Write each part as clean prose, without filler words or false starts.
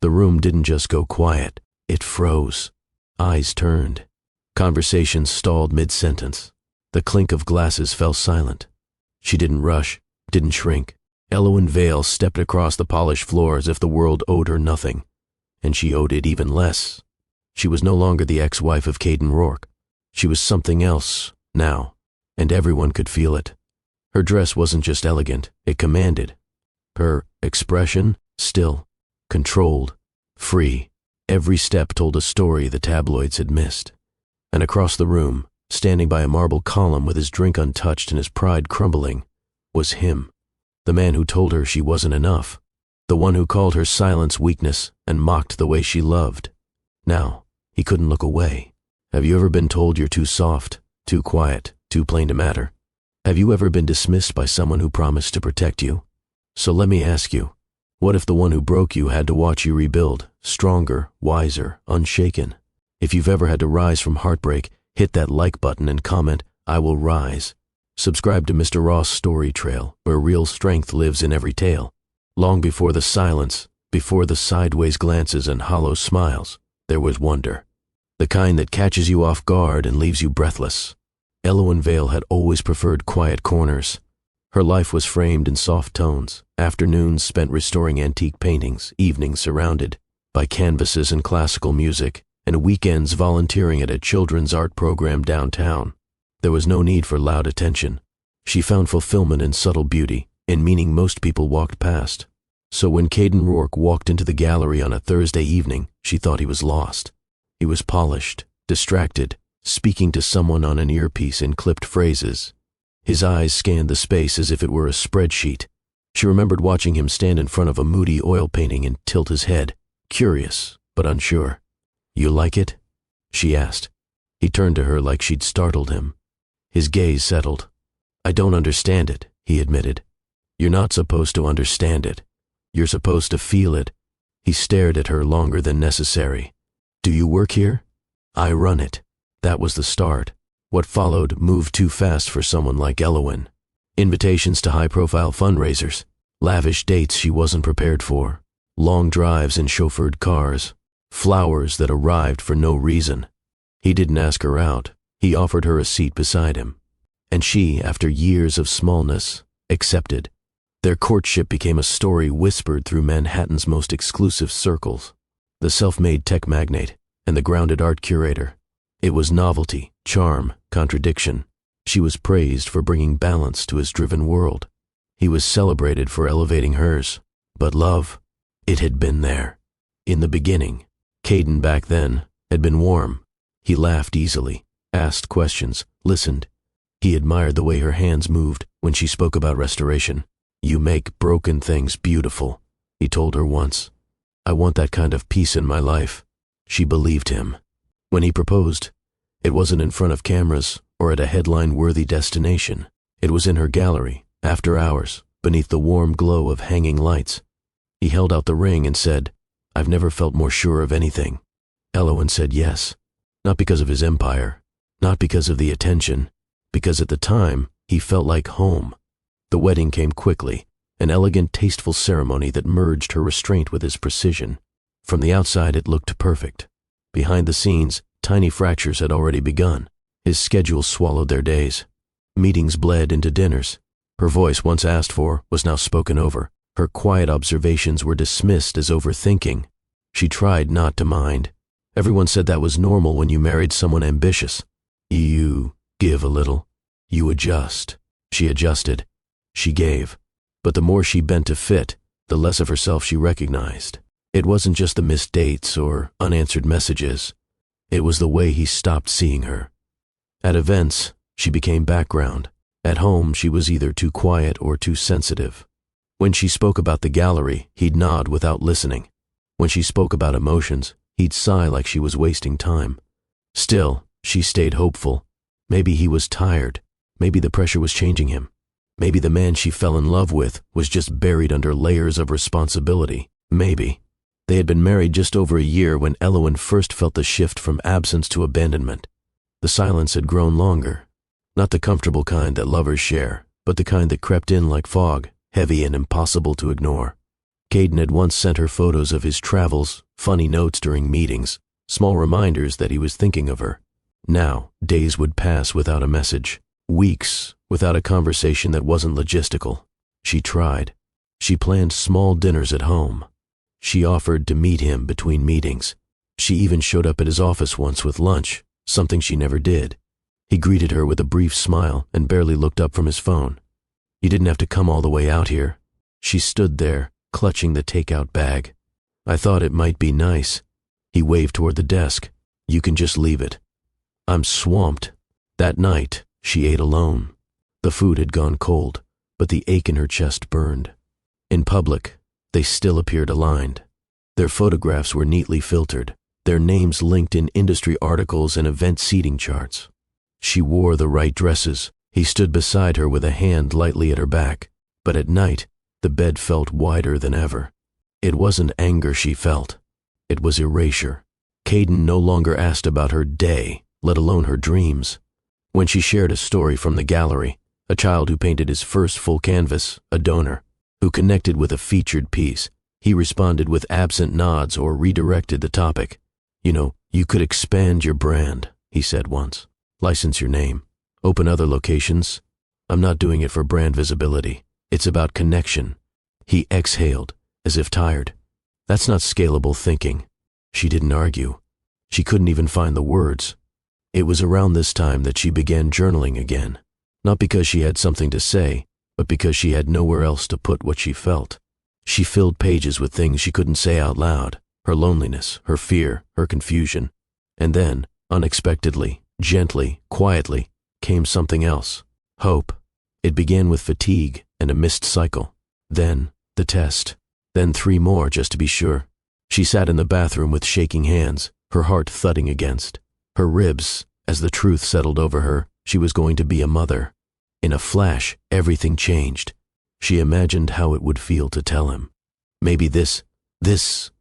The room didn't just go quiet, it froze. Eyes turned. Conversations stalled mid-sentence. The clink of glasses fell silent. She didn't rush, didn't shrink. Elowen Vale stepped across the polished floor as if the world owed her nothing, and she owed it even less. She was no longer the ex-wife of Caden Rourke. She was something else, now, and everyone could feel it. Her dress wasn't just elegant, it commanded. Her expression, still, controlled, free. Every step told a story the tabloids had missed. And across the room, standing by a marble column with his drink untouched and his pride crumbling, was him. The man who told her she wasn't enough. The one who called her silence weakness and mocked the way she loved. Now, he couldn't look away. Have you ever been told you're too soft, too quiet, too plain to matter? Have you ever been dismissed by someone who promised to protect you? So let me ask you, what if the one who broke you had to watch you rebuild, stronger, wiser, unshaken? If you've ever had to rise from heartbreak, hit that like button and comment, "I will rise." Subscribe to Mr. Ross' Story Trail, where real strength lives in every tale. Long before the silence, before the sideways glances and hollow smiles, there was wonder. The kind that catches you off guard and leaves you breathless. Elowen Vale had always preferred quiet corners. Her life was framed in soft tones, afternoons spent restoring antique paintings, evenings surrounded by canvases and classical music, and weekends volunteering at a children's art program downtown. There was no need for loud attention. She found fulfillment in subtle beauty, in meaning most people walked past. So when Caden Rourke walked into the gallery on a Thursday evening, she thought he was lost. He was polished, distracted, speaking to someone on an earpiece in clipped phrases. His eyes scanned the space as if it were a spreadsheet. She remembered watching him stand in front of a moody oil painting and tilt his head, curious but unsure. "You like it?" she asked. He turned to her like she'd startled him. His gaze settled. "I don't understand it," he admitted. "You're not supposed to understand it. You're supposed to feel it." He stared at her longer than necessary. "Do you work here?" "I run it." That was the start. What followed moved too fast for someone like Elowen. Invitations to high-profile fundraisers, lavish dates she wasn't prepared for, long drives in chauffeured cars, flowers that arrived for no reason. He didn't ask her out. He offered her a seat beside him. And she, after years of smallness, accepted. Their courtship became a story whispered through Manhattan's most exclusive circles. The self-made tech magnate and the grounded art curator. It was novelty, charm, contradiction. She was praised for bringing balance to his driven world. He was celebrated for elevating hers. But love, it had been there. In the beginning, Caden back then had been warm. He laughed easily, asked questions, listened. He admired the way her hands moved when she spoke about restoration. "You make broken things beautiful," he told her once. "I want that kind of peace in my life." She believed him. When he proposed, it wasn't in front of cameras or at a headline-worthy destination. It was in her gallery, after hours, beneath the warm glow of hanging lights. He held out the ring and said, "I've never felt more sure of anything." Elowen said yes, not because of his empire, not because of the attention, because at the time he felt like home. The wedding came quickly, an elegant, tasteful ceremony that merged her restraint with his precision. From the outside it looked perfect. Behind the scenes, tiny fractures had already begun. His schedule swallowed their days. Meetings bled into dinners. Her voice, once asked for, was now spoken over. Her quiet observations were dismissed as overthinking. She tried not to mind. Everyone said that was normal when you married someone ambitious. You give a little. You adjust. She adjusted. She gave. But the more she bent to fit, the less of herself she recognized. It wasn't just the missed dates or unanswered messages. It was the way he stopped seeing her. At events, she became background. At home, she was either too quiet or too sensitive. When she spoke about the gallery, he'd nod without listening. When she spoke about emotions, he'd sigh like she was wasting time. Still, she stayed hopeful. Maybe he was tired. Maybe the pressure was changing him. Maybe the man she fell in love with was just buried under layers of responsibility. Maybe. They had been married just over a year when Elowen first felt the shift from absence to abandonment. The silence had grown longer. Not the comfortable kind that lovers share, but the kind that crept in like fog, heavy and impossible to ignore. Caden had once sent her photos of his travels, funny notes during meetings, small reminders that he was thinking of her. Now, days would pass without a message, weeks without a conversation that wasn't logistical. She tried. She planned small dinners at home. She offered to meet him between meetings. She even showed up at his office once with lunch, something she never did. He greeted her with a brief smile and barely looked up from his phone. "You didn't have to come all the way out here." She stood there, clutching the takeout bag. "I thought it might be nice." He waved toward the desk. "You can just leave it." "I'm swamped." That night, she ate alone. The food had gone cold, but the ache in her chest burned. In public, they still appeared aligned. Their photographs were neatly filtered, their names linked in industry articles and event seating charts. She wore the right dresses. He stood beside her with a hand lightly at her back, but at night, the bed felt wider than ever. It wasn't anger she felt. It was erasure. Caden no longer asked about her day, let alone her dreams. When she shared a story from the gallery, a child who painted his first full canvas, a donor, who connected with a featured piece, he responded with absent nods or redirected the topic. You could expand your brand," he said once. "License your name. Open other locations. I'm not doing it for brand visibility. It's about connection." He exhaled, as if tired. "That's not scalable thinking." She didn't argue. She couldn't even find the words. It was around this time that she began journaling again, not because she had something to say, but because she had nowhere else to put what she felt. She filled pages with things she couldn't say out loud, her loneliness, her fear, her confusion. And then, unexpectedly, gently, quietly, came something else. Hope. It began with fatigue and a missed cycle. Then, the test. Then 3 more just to be sure. She sat in the bathroom with shaking hands, her heart thudding against her ribs. As the truth settled over her, she was going to be a mother. In a flash, everything changed. She imagined how it would feel to tell him. Maybe this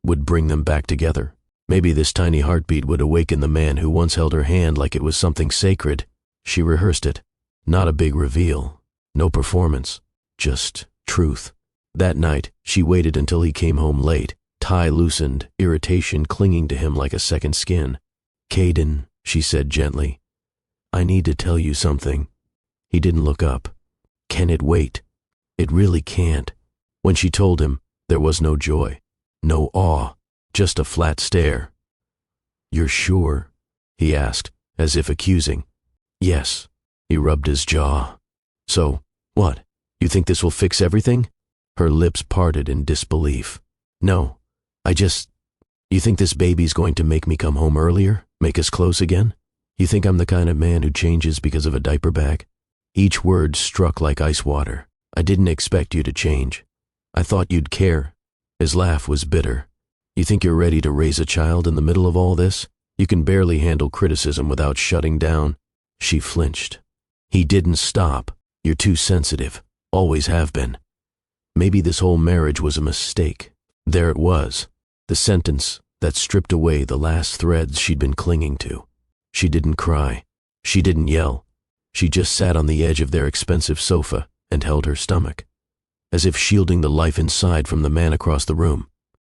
would bring them back together. Maybe this tiny heartbeat would awaken the man who once held her hand like it was something sacred. She rehearsed it. Not a big reveal. No performance. Just truth. That night, she waited until he came home late, tie loosened, irritation clinging to him like a second skin. "Caden," she said gently, "I need to tell you something." He didn't look up. "Can it wait?" "It really can't." When she told him, there was no joy, no awe, just a flat stare. "You're sure?" he asked, as if accusing. "Yes." He rubbed his jaw. "So, what? You think this will fix everything?" Her lips parted in disbelief. "No, you think this baby's going to make me come home earlier? Make us close again? You think I'm the kind of man who changes because of a diaper bag?" Each word struck like ice water. "I didn't expect you to change. I thought you'd care." His laugh was bitter. "You think you're ready to raise a child in the middle of all this? You can barely handle criticism without shutting down." She flinched. He didn't stop. "You're too sensitive. Always have been." Maybe this whole marriage was a mistake. There it was, the sentence that stripped away the last threads she'd been clinging to. She didn't cry. She didn't yell. She just sat on the edge of their expensive sofa and held her stomach, as if shielding the life inside from the man across the room.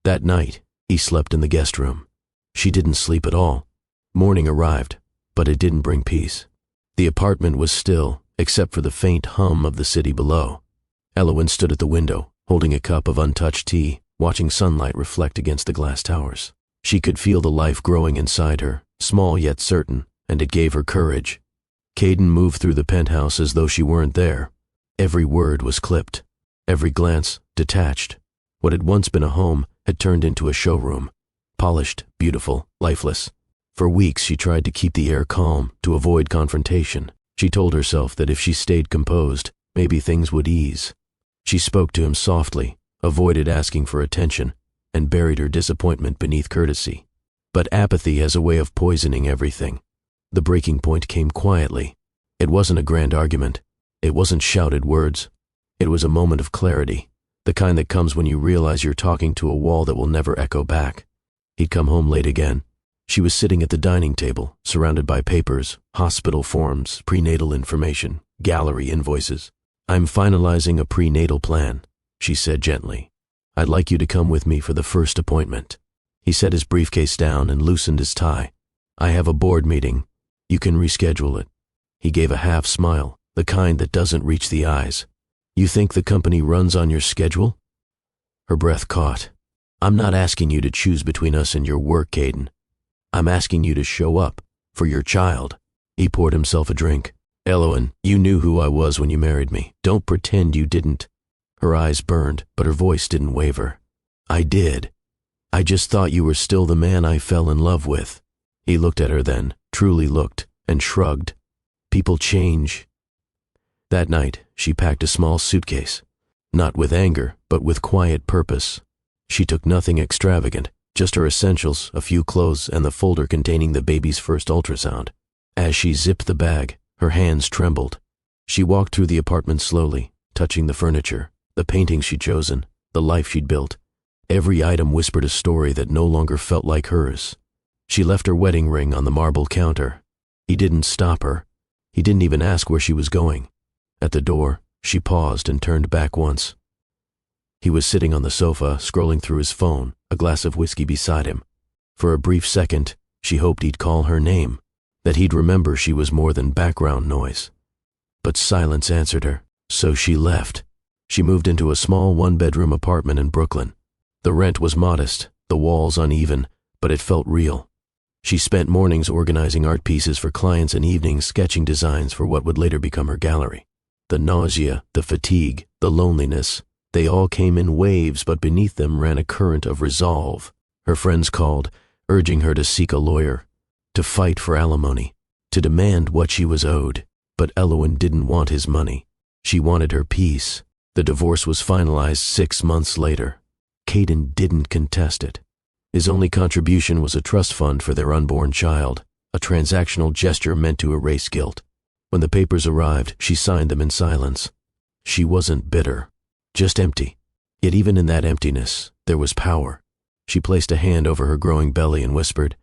That night, he slept in the guest room. She didn't sleep at all. Morning arrived, but it didn't bring peace. The apartment was still, except for the faint hum of the city below. Elowen stood at the window, holding a cup of untouched tea, watching sunlight reflect against the glass towers. She could feel the life growing inside her, small yet certain, and it gave her courage. Caden moved through the penthouse as though she weren't there. Every word was clipped, every glance detached. What had once been a home had turned into a showroom, polished, beautiful, lifeless. For weeks she tried to keep the air calm, to avoid confrontation. She told herself that if she stayed composed, maybe things would ease. She spoke to him softly, avoided asking for attention, and buried her disappointment beneath courtesy. But apathy has a way of poisoning everything. The breaking point came quietly. It wasn't a grand argument. It wasn't shouted words. It was a moment of clarity, the kind that comes when you realize you're talking to a wall that will never echo back. He'd come home late again. She was sitting at the dining table, surrounded by papers, hospital forms, prenatal information, gallery invoices. "I'm finalizing a prenatal plan," she said gently. I'd like you to come with me for the first appointment." He set his briefcase down and loosened his tie. "I have a board meeting. You can reschedule it." He gave a half smile, the kind that doesn't reach the eyes. "You think the company runs on your schedule?" Her breath caught. "I'm not asking you to choose between us and your work, Caden. I'm asking you to show up for your child." He poured himself a drink. "Elowen, you knew who I was when you married me. Don't pretend you didn't." Her eyes burned, but her voice didn't waver. "I did. I just thought you were still the man I fell in love with." He looked at her then, truly looked, and shrugged. "People change." That night, she packed a small suitcase. Not with anger, but with quiet purpose. She took nothing extravagant, just her essentials, a few clothes, and the folder containing the baby's first ultrasound. As she zipped the bag, her hands trembled. She walked through the apartment slowly, touching the furniture, the paintings she'd chosen, the life she'd built. Every item whispered a story that no longer felt like hers. She left her wedding ring on the marble counter. He didn't stop her. He didn't even ask where she was going. At the door, she paused and turned back once. He was sitting on the sofa, scrolling through his phone, a glass of whiskey beside him. For a brief second, she hoped he'd call her name, that he'd remember she was more than background noise. But silence answered her, so she left. She moved into a small one-bedroom apartment in Brooklyn. The rent was modest, the walls uneven, but it felt real. She spent mornings organizing art pieces for clients and evenings sketching designs for what would later become her gallery. The nausea, the fatigue, the loneliness, they all came in waves, but beneath them ran a current of resolve. Her friends called, urging her to seek a lawyer, to fight for alimony, to demand what she was owed. But Elowen didn't want his money. She wanted her peace. The divorce was finalized 6 months later. Caden didn't contest it. His only contribution was a trust fund for their unborn child, a transactional gesture meant to erase guilt. When the papers arrived, she signed them in silence. She wasn't bitter, just empty. Yet even in that emptiness, there was power. She placed a hand over her growing belly and whispered,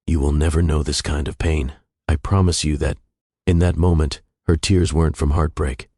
"You will never know this kind of pain. I promise you that." In that moment, her tears weren't from heartbreak.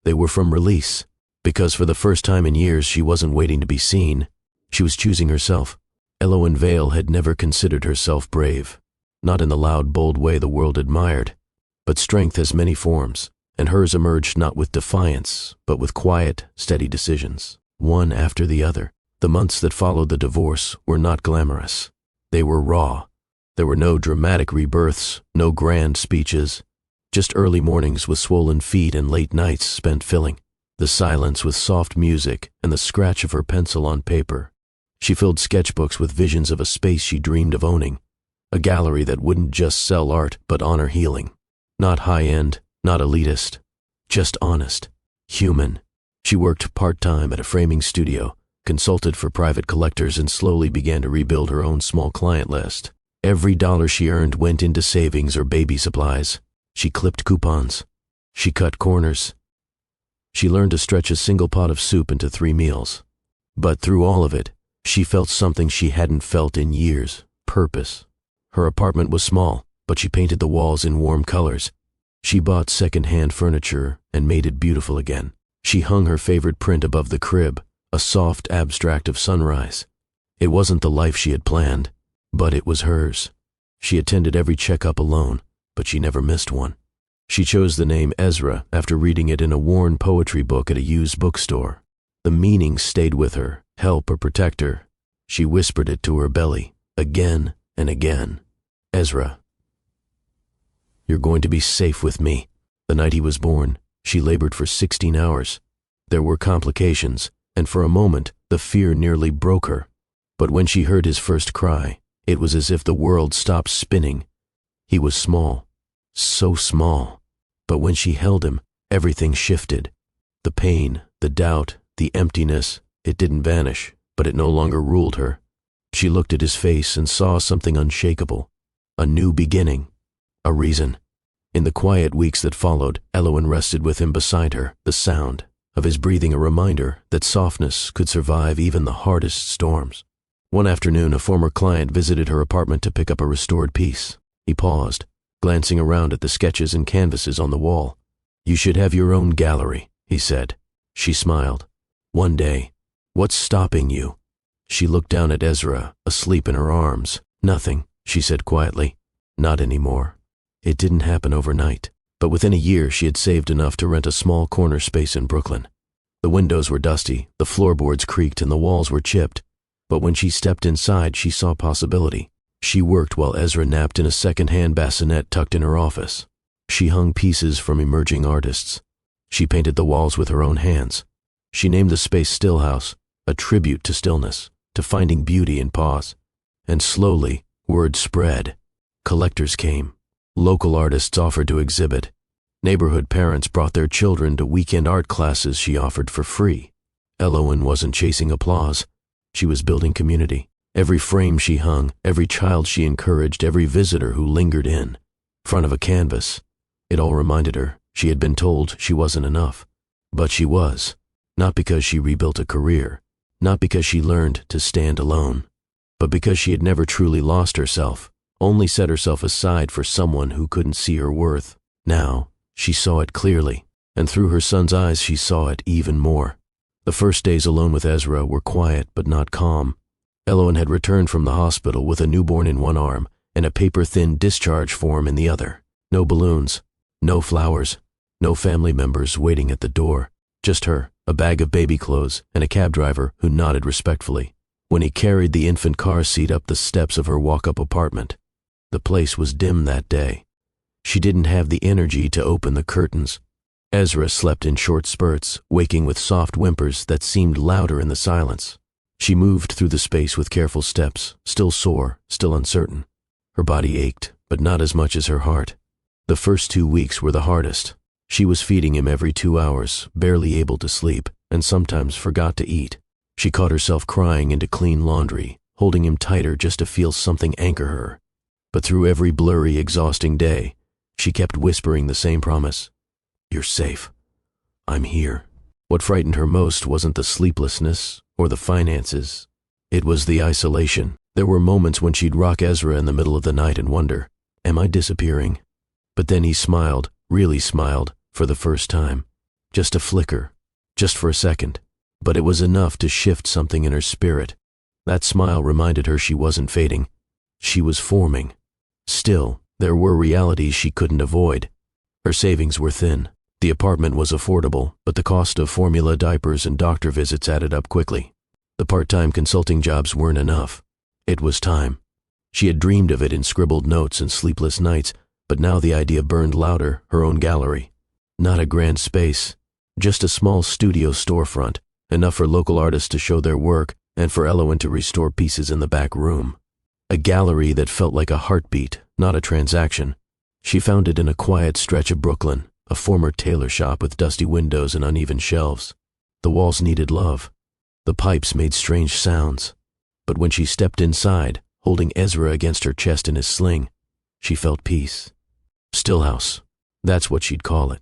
They were from release, because for the first time in years she wasn't waiting to be seen. She was choosing herself. Elowen Vale had never considered herself brave, not in the loud, bold way the world admired. But strength has many forms, and hers emerged not with defiance, but with quiet, steady decisions, one after the other. The months that followed the divorce were not glamorous. They were raw. There were no dramatic rebirths, no grand speeches, just early mornings with swollen feet and late nights spent filling, the silence with soft music and the scratch of her pencil on paper. She filled sketchbooks with visions of a space she dreamed of owning, a gallery that wouldn't just sell art but honor healing. Not high-end, not elitist, just honest, human. She worked part-time at a framing studio, consulted for private collectors, and slowly began to rebuild her own small client list. Every dollar she earned went into savings or baby supplies. She clipped coupons. She cut corners. She learned to stretch a single pot of soup into 3 meals. But through all of it, she felt something she hadn't felt in years: purpose. Her apartment was small, but she painted the walls in warm colors. She bought second-hand furniture and made it beautiful again. She hung her favorite print above the crib, a soft abstract of sunrise. It wasn't the life she had planned, but it was hers. She attended every checkup alone, but she never missed one. She chose the name Ezra after reading it in a worn poetry book at a used bookstore. The meaning stayed with her, help or protect her. She whispered it to her belly, again and again. "Ezra, you're going to be safe with me." The night he was born, she labored for 16 hours. There were complications, and for a moment, the fear nearly broke her. But when she heard his first cry, it was as if the world stopped spinning. He was small, so small. But when she held him, everything shifted. The pain, the doubt, the emptiness, it didn't vanish, but it no longer ruled her. She looked at his face and saw something unshakable. A new beginning. A reason. In the quiet weeks that followed, Elowen rested with him beside her, the sound of his breathing a reminder that softness could survive even the hardest storms. One afternoon, a former client visited her apartment to pick up a restored piece. He paused, glancing around at the sketches and canvases on the wall. "You should have your own gallery," he said. She smiled. "One day." What's stopping you?" She looked down at Ezra, asleep in her arms. "Nothing," she said quietly. "Not anymore." It didn't happen overnight, but within a year she had saved enough to rent a small corner space in Brooklyn. The windows were dusty, the floorboards creaked, and the walls were chipped. But when she stepped inside, she saw possibility. She worked while Ezra napped in a second-hand bassinet tucked in her office. She hung pieces from emerging artists. She painted the walls with her own hands. She named the space Still House, a tribute to stillness, to finding beauty in pause. And slowly, word spread. Collectors came. Local artists offered to exhibit. Neighborhood parents brought their children to weekend art classes she offered for free. Elowen wasn't chasing applause. She was building community. Every frame she hung, every child she encouraged, every visitor who lingered in front of a canvas. It all reminded her she had been told she wasn't enough. But she was. Not because she rebuilt a career, not because she learned to stand alone, but because she had never truly lost herself, only set herself aside for someone who couldn't see her worth. Now, she saw it clearly, and through her son's eyes she saw it even more. The first days alone with Ezra were quiet but not calm. Elowen had returned from the hospital with a newborn in one arm and a paper-thin discharge form in the other. No balloons, no flowers, no family members waiting at the door. Just her, a bag of baby clothes, and a cab driver who nodded respectfully when he carried the infant car seat up the steps of her walk-up apartment. The place was dim that day. She didn't have the energy to open the curtains. Ezra slept in short spurts, waking with soft whimpers that seemed louder in the silence. She moved through the space with careful steps, still sore, still uncertain. Her body ached, but not as much as her heart. The first 2 weeks were the hardest. She was feeding him every 2 hours, barely able to sleep, and sometimes forgot to eat. She caught herself crying into clean laundry, holding him tighter just to feel something anchor her. But through every blurry, exhausting day, she kept whispering the same promise. "You're safe. I'm here." What frightened her most wasn't the sleeplessness or the finances. It was the isolation. There were moments when she'd rock Ezra in the middle of the night and wonder, "Am I disappearing?" But then he smiled, really smiled, for the first time. Just a flicker, just for a second. But it was enough to shift something in her spirit. That smile reminded her she wasn't fading. She was forming. Still, there were realities she couldn't avoid. Her savings were thin. The apartment was affordable, but the cost of formula diapers and doctor visits added up quickly. The part-time consulting jobs weren't enough. It was time. She had dreamed of it in scribbled notes and sleepless nights, but now the idea burned louder, her own gallery. Not a grand space, just a small studio storefront, enough for local artists to show their work and for Elowen to restore pieces in the back room. A gallery that felt like a heartbeat, not a transaction. She found it in a quiet stretch of Brooklyn, a former tailor shop with dusty windows and uneven shelves. The walls needed love. The pipes made strange sounds. But when she stepped inside, holding Ezra against her chest in his sling, she felt peace. Stillhouse. That's what she'd call it.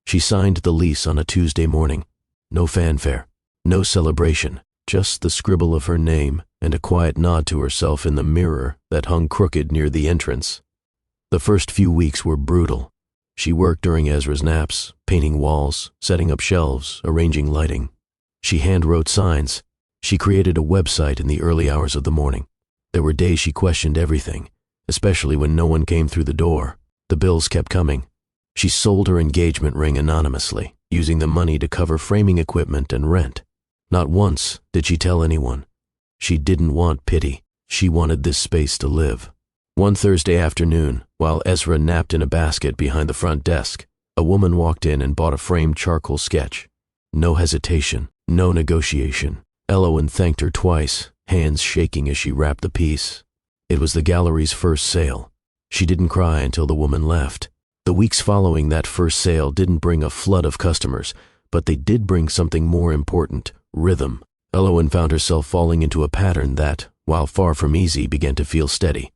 She signed the lease on a Tuesday morning. No fanfare, no celebration, just the scribble of her name and a quiet nod to herself in the mirror that hung crooked near the entrance. The first few weeks were brutal. She worked during Ezra's naps, painting walls, setting up shelves, arranging lighting. She hand-wrote signs. She created a website in the early hours of the morning. There were days she questioned everything, especially when no one came through the door. The bills kept coming. She sold her engagement ring anonymously, using the money to cover framing equipment and rent. Not once did she tell anyone. She didn't want pity. She wanted this space to live. One Thursday afternoon, while Ezra napped in a basket behind the front desk, a woman walked in and bought a framed charcoal sketch. No hesitation, no negotiation. Elowen thanked her twice, hands shaking as she wrapped the piece. It was the gallery's first sale. She didn't cry until the woman left. The weeks following that first sale didn't bring a flood of customers, but they did bring something more important, rhythm. Elowen found herself falling into a pattern that, while far from easy, began to feel steady.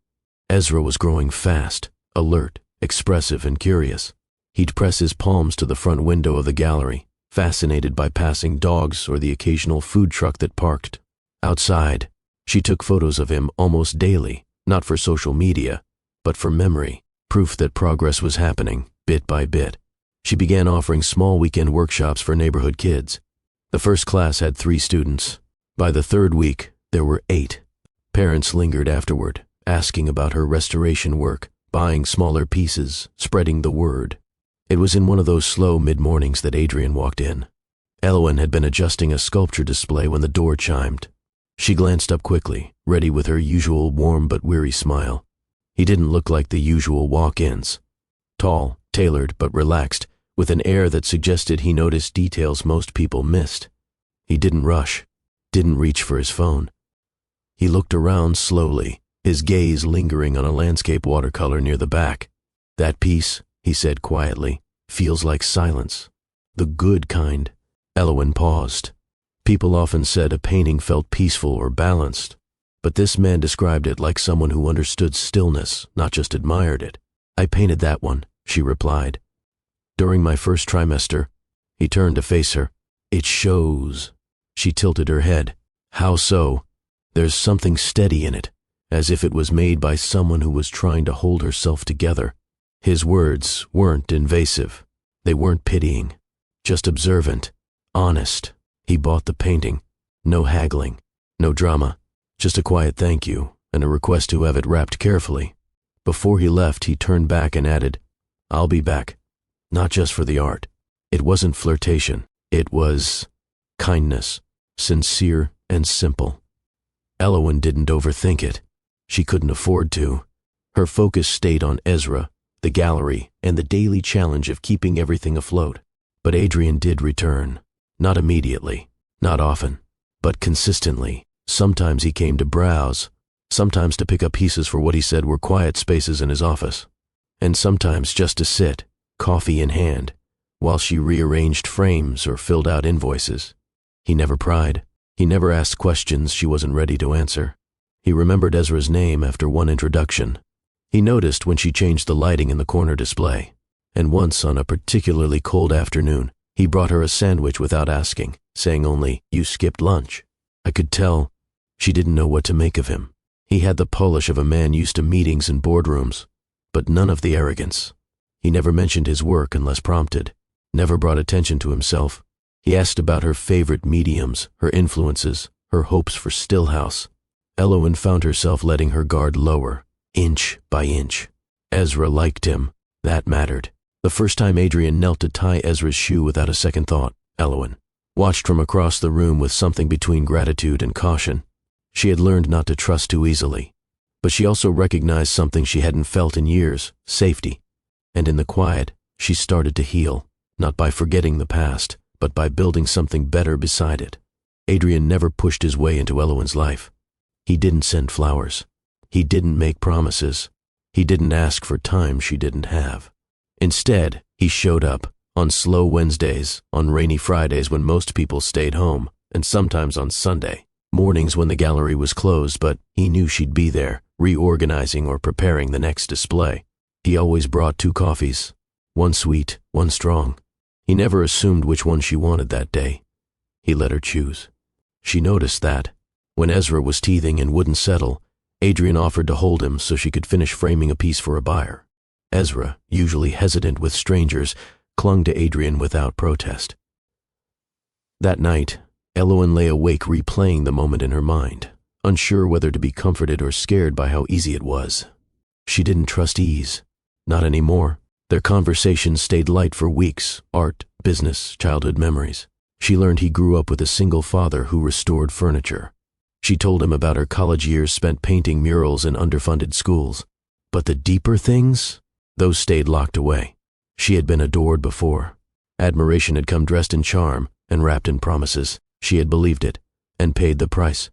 Ezra was growing fast, alert, expressive, and curious. He'd press his palms to the front window of the gallery, fascinated by passing dogs or the occasional food truck that parked. Outside, she took photos of him almost daily, not for social media, but for memory, proof that progress was happening, bit by bit. She began offering small weekend workshops for neighborhood kids. The first class had 3 students. By the third week, there were 8. Parents lingered afterward, asking about her restoration work, buying smaller pieces, spreading the word. It was in one of those slow mid-mornings that Adrian walked in. Elowen had been adjusting a sculpture display when the door chimed. She glanced up quickly, ready with her usual warm but weary smile. He didn't look like the usual walk-ins. Tall, tailored, but relaxed, with an air that suggested he noticed details most people missed. He didn't rush, didn't reach for his phone. He looked around slowly, his gaze lingering on a landscape watercolor near the back. "That piece," he said quietly, "feels like silence. The good kind." Elowen paused. People often said a painting felt peaceful or balanced, but this man described it like someone who understood stillness, not just admired it. "I painted that one," she replied. "During my first trimester." He turned to face her. "It shows." She tilted her head. "How so?" "There's something steady in it, as if it was made by someone who was trying to hold herself together." His words weren't invasive. They weren't pitying, just observant, honest. He bought the painting. No haggling, no drama, just a quiet thank you and a request to have it wrapped carefully. Before he left, he turned back and added, "I'll be back. Not just for the art." It wasn't flirtation. It was kindness, sincere and simple. Elowen didn't overthink it. She couldn't afford to. Her focus stayed on Ezra, the gallery, and the daily challenge of keeping everything afloat. But Adrian did return. Not immediately, not often, but consistently. Sometimes he came to browse, sometimes to pick up pieces for what he said were quiet spaces in his office, and sometimes just to sit, coffee in hand, while she rearranged frames or filled out invoices. He never pried. He never asked questions she wasn't ready to answer. He remembered Ezra's name after one introduction. He noticed when she changed the lighting in the corner display, and once on a particularly cold afternoon, he brought her a sandwich without asking, saying only, "You skipped lunch." I could tell she didn't know what to make of him. He had the polish of a man used to meetings and boardrooms, but none of the arrogance. He never mentioned his work unless prompted, never brought attention to himself. He asked about her favorite mediums, her influences, her hopes for Stillhouse. Elowen found herself letting her guard lower, inch by inch. Ezra liked him. That mattered. The first time Adrian knelt to tie Ezra's shoe without a second thought, Elowen watched from across the room with something between gratitude and caution. She had learned not to trust too easily, but she also recognized something she hadn't felt in years, safety. And in the quiet, she started to heal, not by forgetting the past, but by building something better beside it. Adrian never pushed his way into Elowen's life. He didn't send flowers. He didn't make promises. He didn't ask for time she didn't have. Instead, he showed up, on slow Wednesdays, on rainy Fridays when most people stayed home, and sometimes on Sunday, mornings when the gallery was closed, but he knew she'd be there, reorganizing or preparing the next display. He always brought 2 coffees, one sweet, one strong. He never assumed which one she wanted that day. He let her choose. She noticed that, when Ezra was teething and wouldn't settle, Adrian offered to hold him so she could finish framing a piece for a buyer. Ezra, usually hesitant with strangers, clung to Adrian without protest. That night, Elowen lay awake replaying the moment in her mind, unsure whether to be comforted or scared by how easy it was. She didn't trust ease. Not anymore. Their conversations stayed light for weeks, art, business, childhood memories. She learned he grew up with a single father who restored furniture. She told him about her college years spent painting murals in underfunded schools. But the deeper things? Those stayed locked away. She had been adored before. Admiration had come dressed in charm and wrapped in promises. She had believed it and paid the price.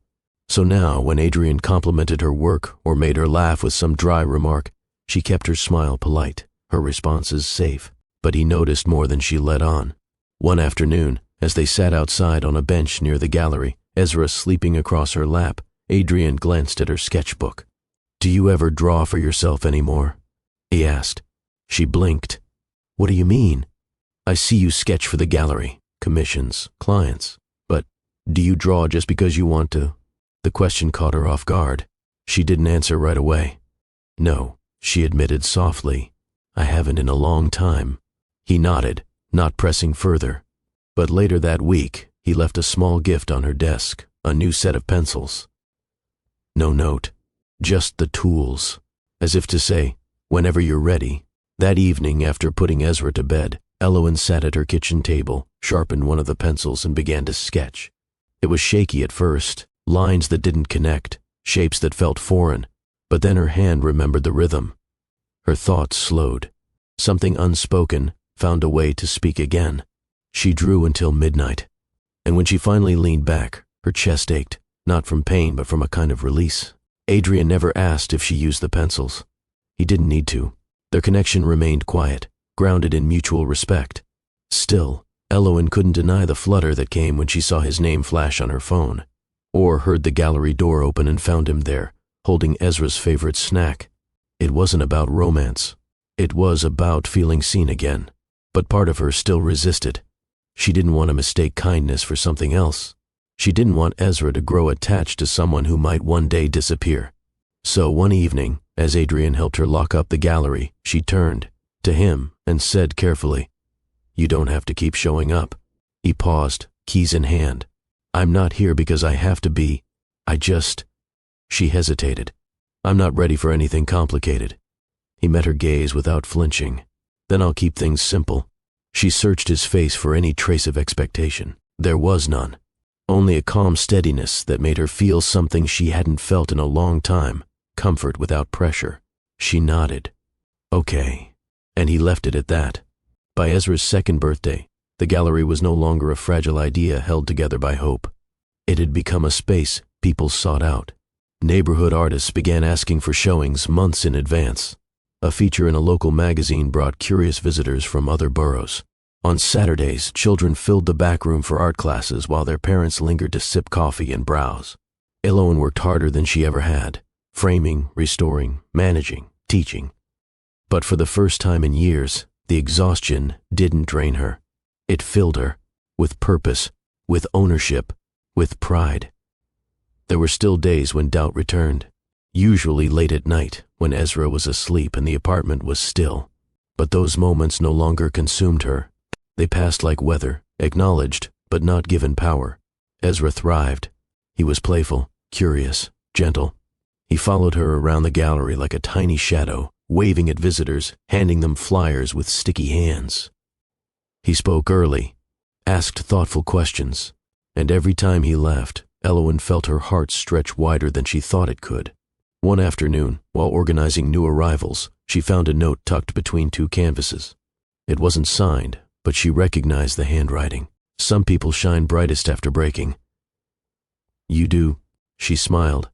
So now, when Adrian complimented her work or made her laugh with some dry remark, she kept her smile polite, her responses safe. But he noticed more than she let on. One afternoon, as they sat outside on a bench near the gallery, Ezra sleeping across her lap, Adrian glanced at her sketchbook. "Do you ever draw for yourself anymore?" he asked. She blinked. "What do you mean?" "I see you sketch for the gallery, commissions, clients. But do you draw just because you want to?" The question caught her off guard. She didn't answer right away. "No," she admitted softly. "I haven't in a long time." He nodded, not pressing further. But later that week, he left a small gift on her desk, a new set of pencils. No note, just the tools, as if to say, whenever you're ready. That evening, after putting Ezra to bed, Elowen sat at her kitchen table, sharpened one of the pencils, and began to sketch. It was shaky at first, lines that didn't connect, shapes that felt foreign, but then her hand remembered the rhythm. Her thoughts slowed. Something unspoken found a way to speak again. She drew until midnight, and when she finally leaned back, her chest ached, not from pain but from a kind of release. Adrian never asked if she used the pencils. He didn't need to. Their connection remained quiet, grounded in mutual respect. Still, Elowen couldn't deny the flutter that came when she saw his name flash on her phone, or heard the gallery door open and found him there, holding Ezra's favorite snack. It wasn't about romance. It was about feeling seen again, but part of her still resisted. She didn't want to mistake kindness for something else. She didn't want Ezra to grow attached to someone who might one day disappear. So one evening, as Adrian helped her lock up the gallery, she turned to him and said carefully, "You don't have to keep showing up." He paused, keys in hand. "I'm not here because I have to be. She hesitated. "I'm not ready for anything complicated." He met her gaze without flinching. "Then I'll keep things simple." She searched his face for any trace of expectation. There was none. Only a calm steadiness that made her feel something she hadn't felt in a long time, comfort without pressure. She nodded. "Okay." And he left it at that. By Ezra's second birthday, the gallery was no longer a fragile idea held together by hope. It had become a space people sought out. Neighborhood artists began asking for showings months in advance. A feature in a local magazine brought curious visitors from other boroughs. On Saturdays, children filled the back room for art classes while their parents lingered to sip coffee and browse. Elowen worked harder than she ever had, framing, restoring, managing, teaching. But for the first time in years, the exhaustion didn't drain her. It filled her, with purpose, with ownership, with pride. There were still days when doubt returned, usually late at night when Ezra was asleep and the apartment was still. But those moments no longer consumed her. They passed like weather, acknowledged but not given power. Ezra thrived. He was playful, curious, gentle. He followed her around the gallery like a tiny shadow, waving at visitors, handing them flyers with sticky hands. He spoke early, asked thoughtful questions, and every time he left, Elowen felt her heart stretch wider than she thought it could. One afternoon, while organizing new arrivals, she found a note tucked between two canvases. It wasn't signed, but she recognized the handwriting. Some people shine brightest after breaking. "You do," she smiled.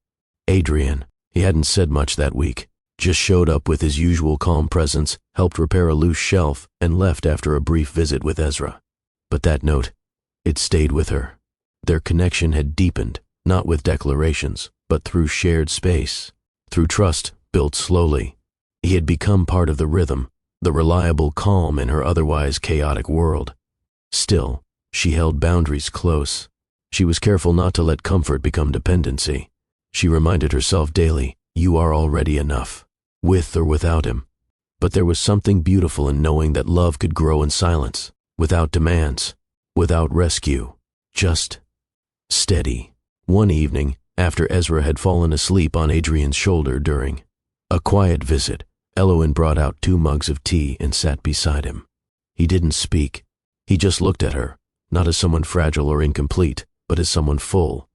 Adrian. He hadn't said much that week, just showed up with his usual calm presence, helped repair a loose shelf, and left after a brief visit with Ezra. But that note, it stayed with her. Their connection had deepened, not with declarations, but through shared space, through trust built slowly. He had become part of the rhythm, the reliable calm in her otherwise chaotic world. Still, she held boundaries close. She was careful not to let comfort become dependency. She reminded herself daily, "You are already enough, with or without him." But there was something beautiful in knowing that love could grow in silence, without demands, without rescue, just steady. One evening, after Ezra had fallen asleep on Adrian's shoulder during a quiet visit, Elowen brought out 2 mugs of tea and sat beside him. He didn't speak. He just looked at her, not as someone fragile or incomplete, but as someone full,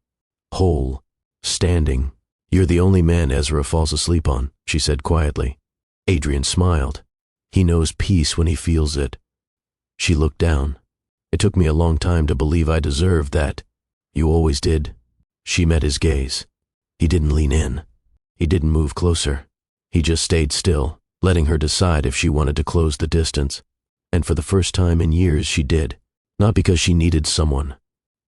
whole, standing. "You're the only man Ezra falls asleep on," she said quietly. Adrian smiled. "He knows peace when he feels it." She looked down. "It took me a long time to believe I deserved that." "You always did." She met his gaze. He didn't lean in. He didn't move closer. He just stayed still, letting her decide if she wanted to close the distance. And for the first time in years she did, not because she needed someone,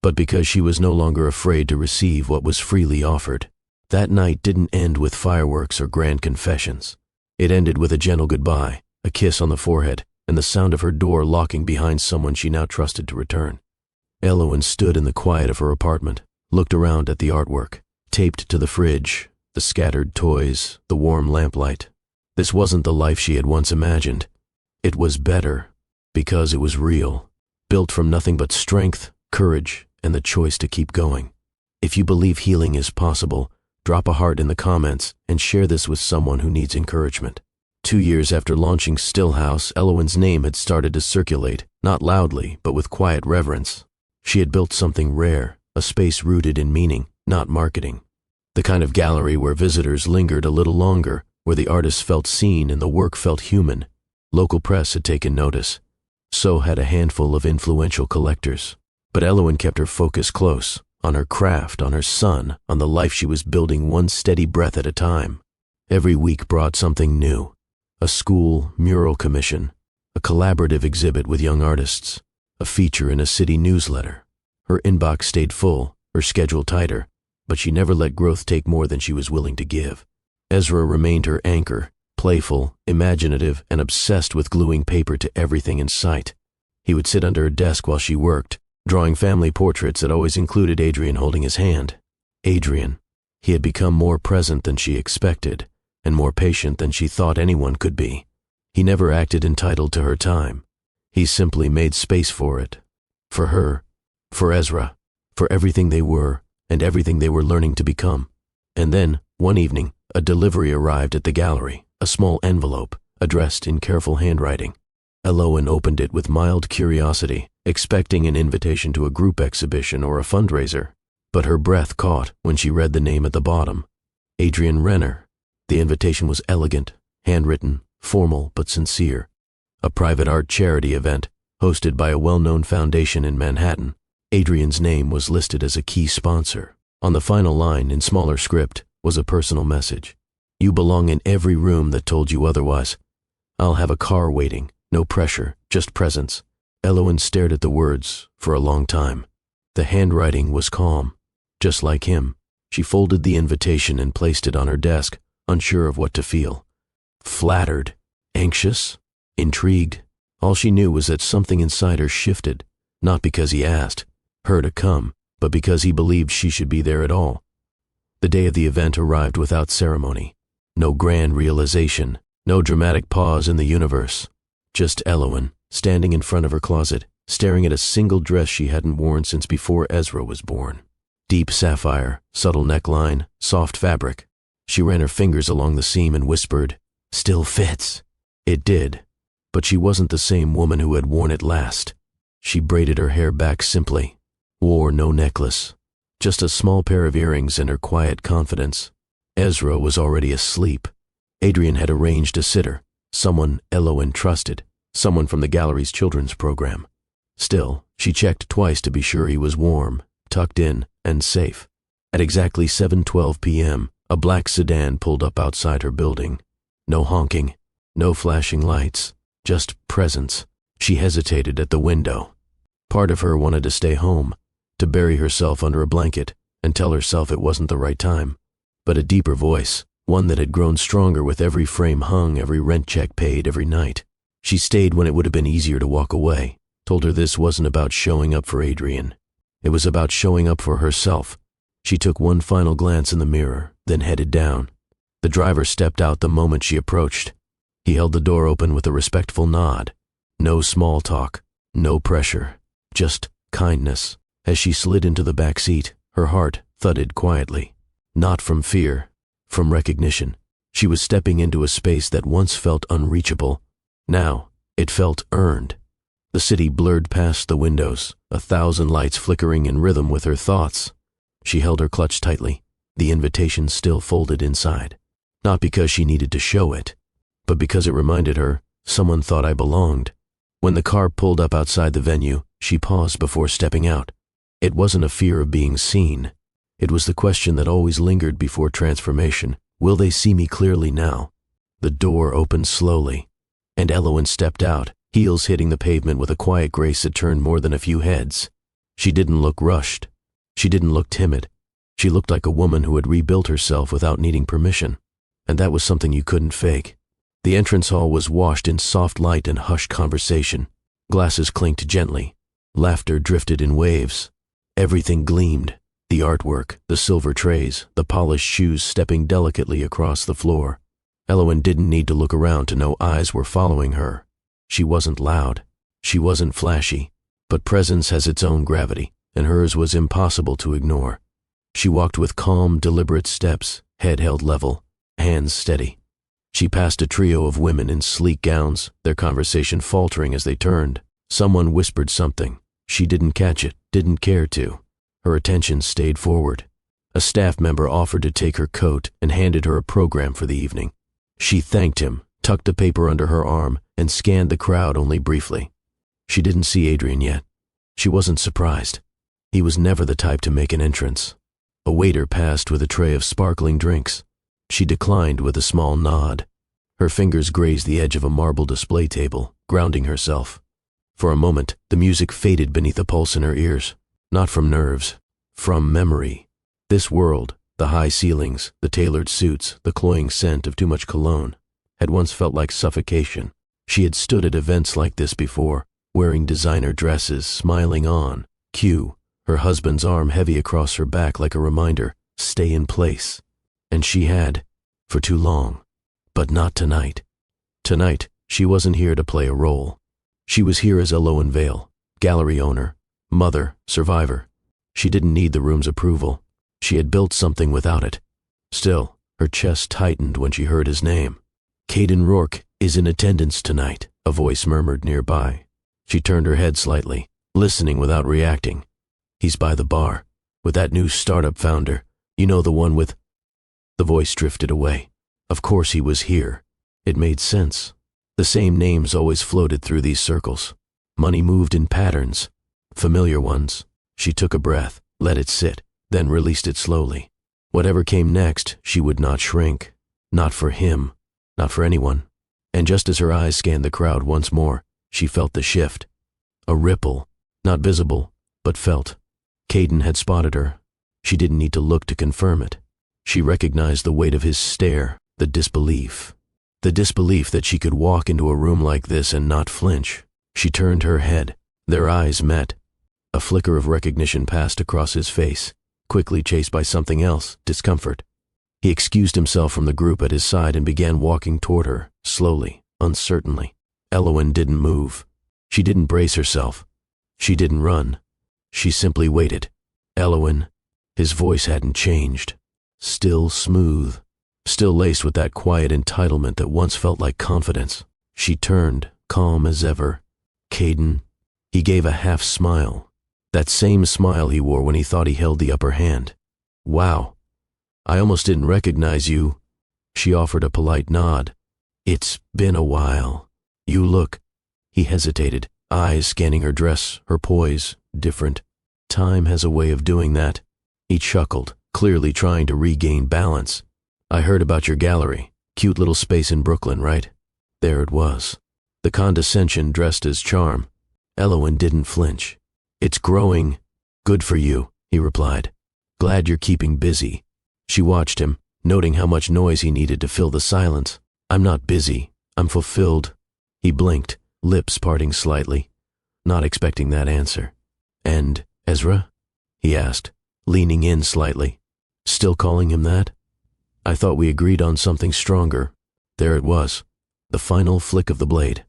but because she was no longer afraid to receive what was freely offered. That night didn't end with fireworks or grand confessions. It ended with a gentle goodbye, a kiss on the forehead, and the sound of her door locking behind someone she now trusted to return. Elowen stood in the quiet of her apartment, looked around at the artwork, taped to the fridge, the scattered toys, the warm lamplight. This wasn't the life she had once imagined. It was better, because it was real, built from nothing but strength, courage, and the choice to keep going. If you believe healing is possible, drop a heart in the comments and share this with someone who needs encouragement. 2 years after launching Stillhouse, Elowen's name had started to circulate, not loudly, but with quiet reverence. She had built something rare, a space rooted in meaning, not marketing. The kind of gallery where visitors lingered a little longer, where the artists felt seen and the work felt human. Local press had taken notice. So had a handful of influential collectors. But Elowen kept her focus close, on her craft, on her son, on the life she was building one steady breath at a time. Every week brought something new. A school mural commission, a collaborative exhibit with young artists, a feature in a city newsletter. Her inbox stayed full, her schedule tighter, but she never let growth take more than she was willing to give. Ezra remained her anchor, playful, imaginative, and obsessed with gluing paper to everything in sight. He would sit under her desk while she worked, drawing family portraits that always included Adrian holding his hand. Adrian. He had become more present than she expected, and more patient than she thought anyone could be. He never acted entitled to her time. He simply made space for it. For her, for Ezra, for everything they were, and everything they were learning to become. And then, one evening, a delivery arrived at the gallery, a small envelope, addressed in careful handwriting. Elowen opened it with mild curiosity, expecting an invitation to a group exhibition or a fundraiser. But her breath caught when she read the name at the bottom. Adrian Renner. The invitation was elegant, handwritten, formal but sincere. A private art charity event, hosted by a well-known foundation in Manhattan. Adrian's name was listed as a key sponsor. On the final line, in smaller script, was a personal message. You belong in every room that told you otherwise. I'll have a car waiting, no pressure, just presence. Elowen stared at the words for a long time. The handwriting was calm, just like him. She folded the invitation and placed it on her desk, unsure of what to feel. Flattered, anxious, intrigued. All she knew was that something inside her shifted, not because he asked her to come, but because he believed she should be there at all. The day of the event arrived without ceremony. No grand realization, no dramatic pause in the universe. Just Elowen, standing in front of her closet, staring at a single dress she hadn't worn since before Ezra was born. Deep sapphire, subtle neckline, soft fabric. She ran her fingers along the seam and whispered, "Still fits." It did, but she wasn't the same woman who had worn it last. She braided her hair back simply, wore no necklace, just a small pair of earrings and her quiet confidence. Ezra was already asleep. Adrian had arranged a sitter, someone Elowen trusted, someone from the gallery's children's program. Still, she checked twice to be sure he was warm, tucked in, and safe. At exactly 7:12 p.m., a black sedan pulled up outside her building. No honking, no flashing lights, just presence. She hesitated at the window. Part of her wanted to stay home, to bury herself under a blanket and tell herself it wasn't the right time. But a deeper voice, one that had grown stronger with every frame hung, every rent check paid, every night. She stayed when it would have been easier to walk away, told her this wasn't about showing up for Adrian. It was about showing up for herself. She took one final glance in the mirror, then headed down. The driver stepped out the moment she approached. He held the door open with a respectful nod. No small talk, no pressure, just kindness. As she slid into the back seat, her heart thudded quietly. Not from fear, from recognition. She was stepping into a space that once felt unreachable. Now, it felt earned. The city blurred past the windows, 1,000 lights flickering in rhythm with her thoughts. She held her clutch tightly, the invitation still folded inside. Not because she needed to show it, but because it reminded her, someone thought I belonged. When the car pulled up outside the venue, she paused before stepping out. It wasn't a fear of being seen. It was the question that always lingered before transformation. Will they see me clearly now? The door opened slowly, and Elowen stepped out, heels hitting the pavement with a quiet grace that turned more than a few heads. She didn't look rushed. She didn't look timid. She looked like a woman who had rebuilt herself without needing permission. And that was something you couldn't fake. The entrance hall was washed in soft light and hushed conversation. Glasses clinked gently. Laughter drifted in waves. Everything gleamed. The artwork, the silver trays, the polished shoes stepping delicately across the floor. Elowen didn't need to look around to know eyes were following her. She wasn't loud. She wasn't flashy. But presence has its own gravity, and hers was impossible to ignore. She walked with calm, deliberate steps, head held level, hands steady. She passed a trio of women in sleek gowns, their conversation faltering as they turned. Someone whispered something. She didn't catch it, didn't care to. Her attention stayed forward. A staff member offered to take her coat and handed her a program for the evening. She thanked him, tucked the paper under her arm, and scanned the crowd only briefly. She didn't see Adrian yet. She wasn't surprised. He was never the type to make an entrance. A waiter passed with a tray of sparkling drinks. She declined with a small nod. Her fingers grazed the edge of a marble display table, grounding herself. For a moment, the music faded beneath a pulse in her ears. Not from nerves, from memory. This world, the high ceilings, the tailored suits, the cloying scent of too much cologne, had once felt like suffocation. She had stood at events like this before, wearing designer dresses, smiling on. Cue, her husband's arm heavy across her back like a reminder, stay in place. And she had, for too long. But not tonight. Tonight, she wasn't here to play a role. She was here as Elowen Vale, gallery owner, mother, survivor. She didn't need the room's approval. She had built something without it. Still, her chest tightened when she heard his name. "Caden Rourke is in attendance tonight," a voice murmured nearby. She turned her head slightly, listening without reacting. "He's by the bar, with that new startup founder. You know, the one with—" The voice drifted away. Of course he was here. It made sense. The same names always floated through these circles. Money moved in patterns, familiar ones. She took a breath, let it sit, then released it slowly. Whatever came next, she would not shrink. Not for him, not for anyone. And just as her eyes scanned the crowd once more, she felt the shift. A ripple, not visible, but felt. Caden had spotted her. She didn't need to look to confirm it. She recognized the weight of his stare, the disbelief. The disbelief that she could walk into a room like this and not flinch. She turned her head. Their eyes met. A flicker of recognition passed across his face, quickly chased by something else, discomfort. He excused himself from the group at his side and began walking toward her, slowly, uncertainly. Elowen didn't move. She didn't brace herself. She didn't run. She simply waited. Elowen, his voice hadn't changed. Still smooth. Still laced with that quiet entitlement that once felt like confidence. She turned, calm as ever. "Caden." He gave a half smile. That same smile he wore when he thought he held the upper hand. "Wow. I almost didn't recognize you." She offered a polite nod. "It's been a while. You look—" He hesitated, eyes scanning her dress, her poise, different. Time has a way of doing that. He chuckled, clearly trying to regain balance. "I heard about your gallery. Cute little space in Brooklyn, right?" There it was. The condescension dressed as charm. Elowen didn't flinch. "It's growing." "Good for you," he replied. "Glad you're keeping busy." She watched him, noting how much noise he needed to fill the silence. "I'm not busy. I'm fulfilled." He blinked, lips parting slightly, not expecting that answer. "And Ezra?" he asked, leaning in slightly. "Still calling him that? I thought we agreed on something stronger." There it was, the final flick of the blade.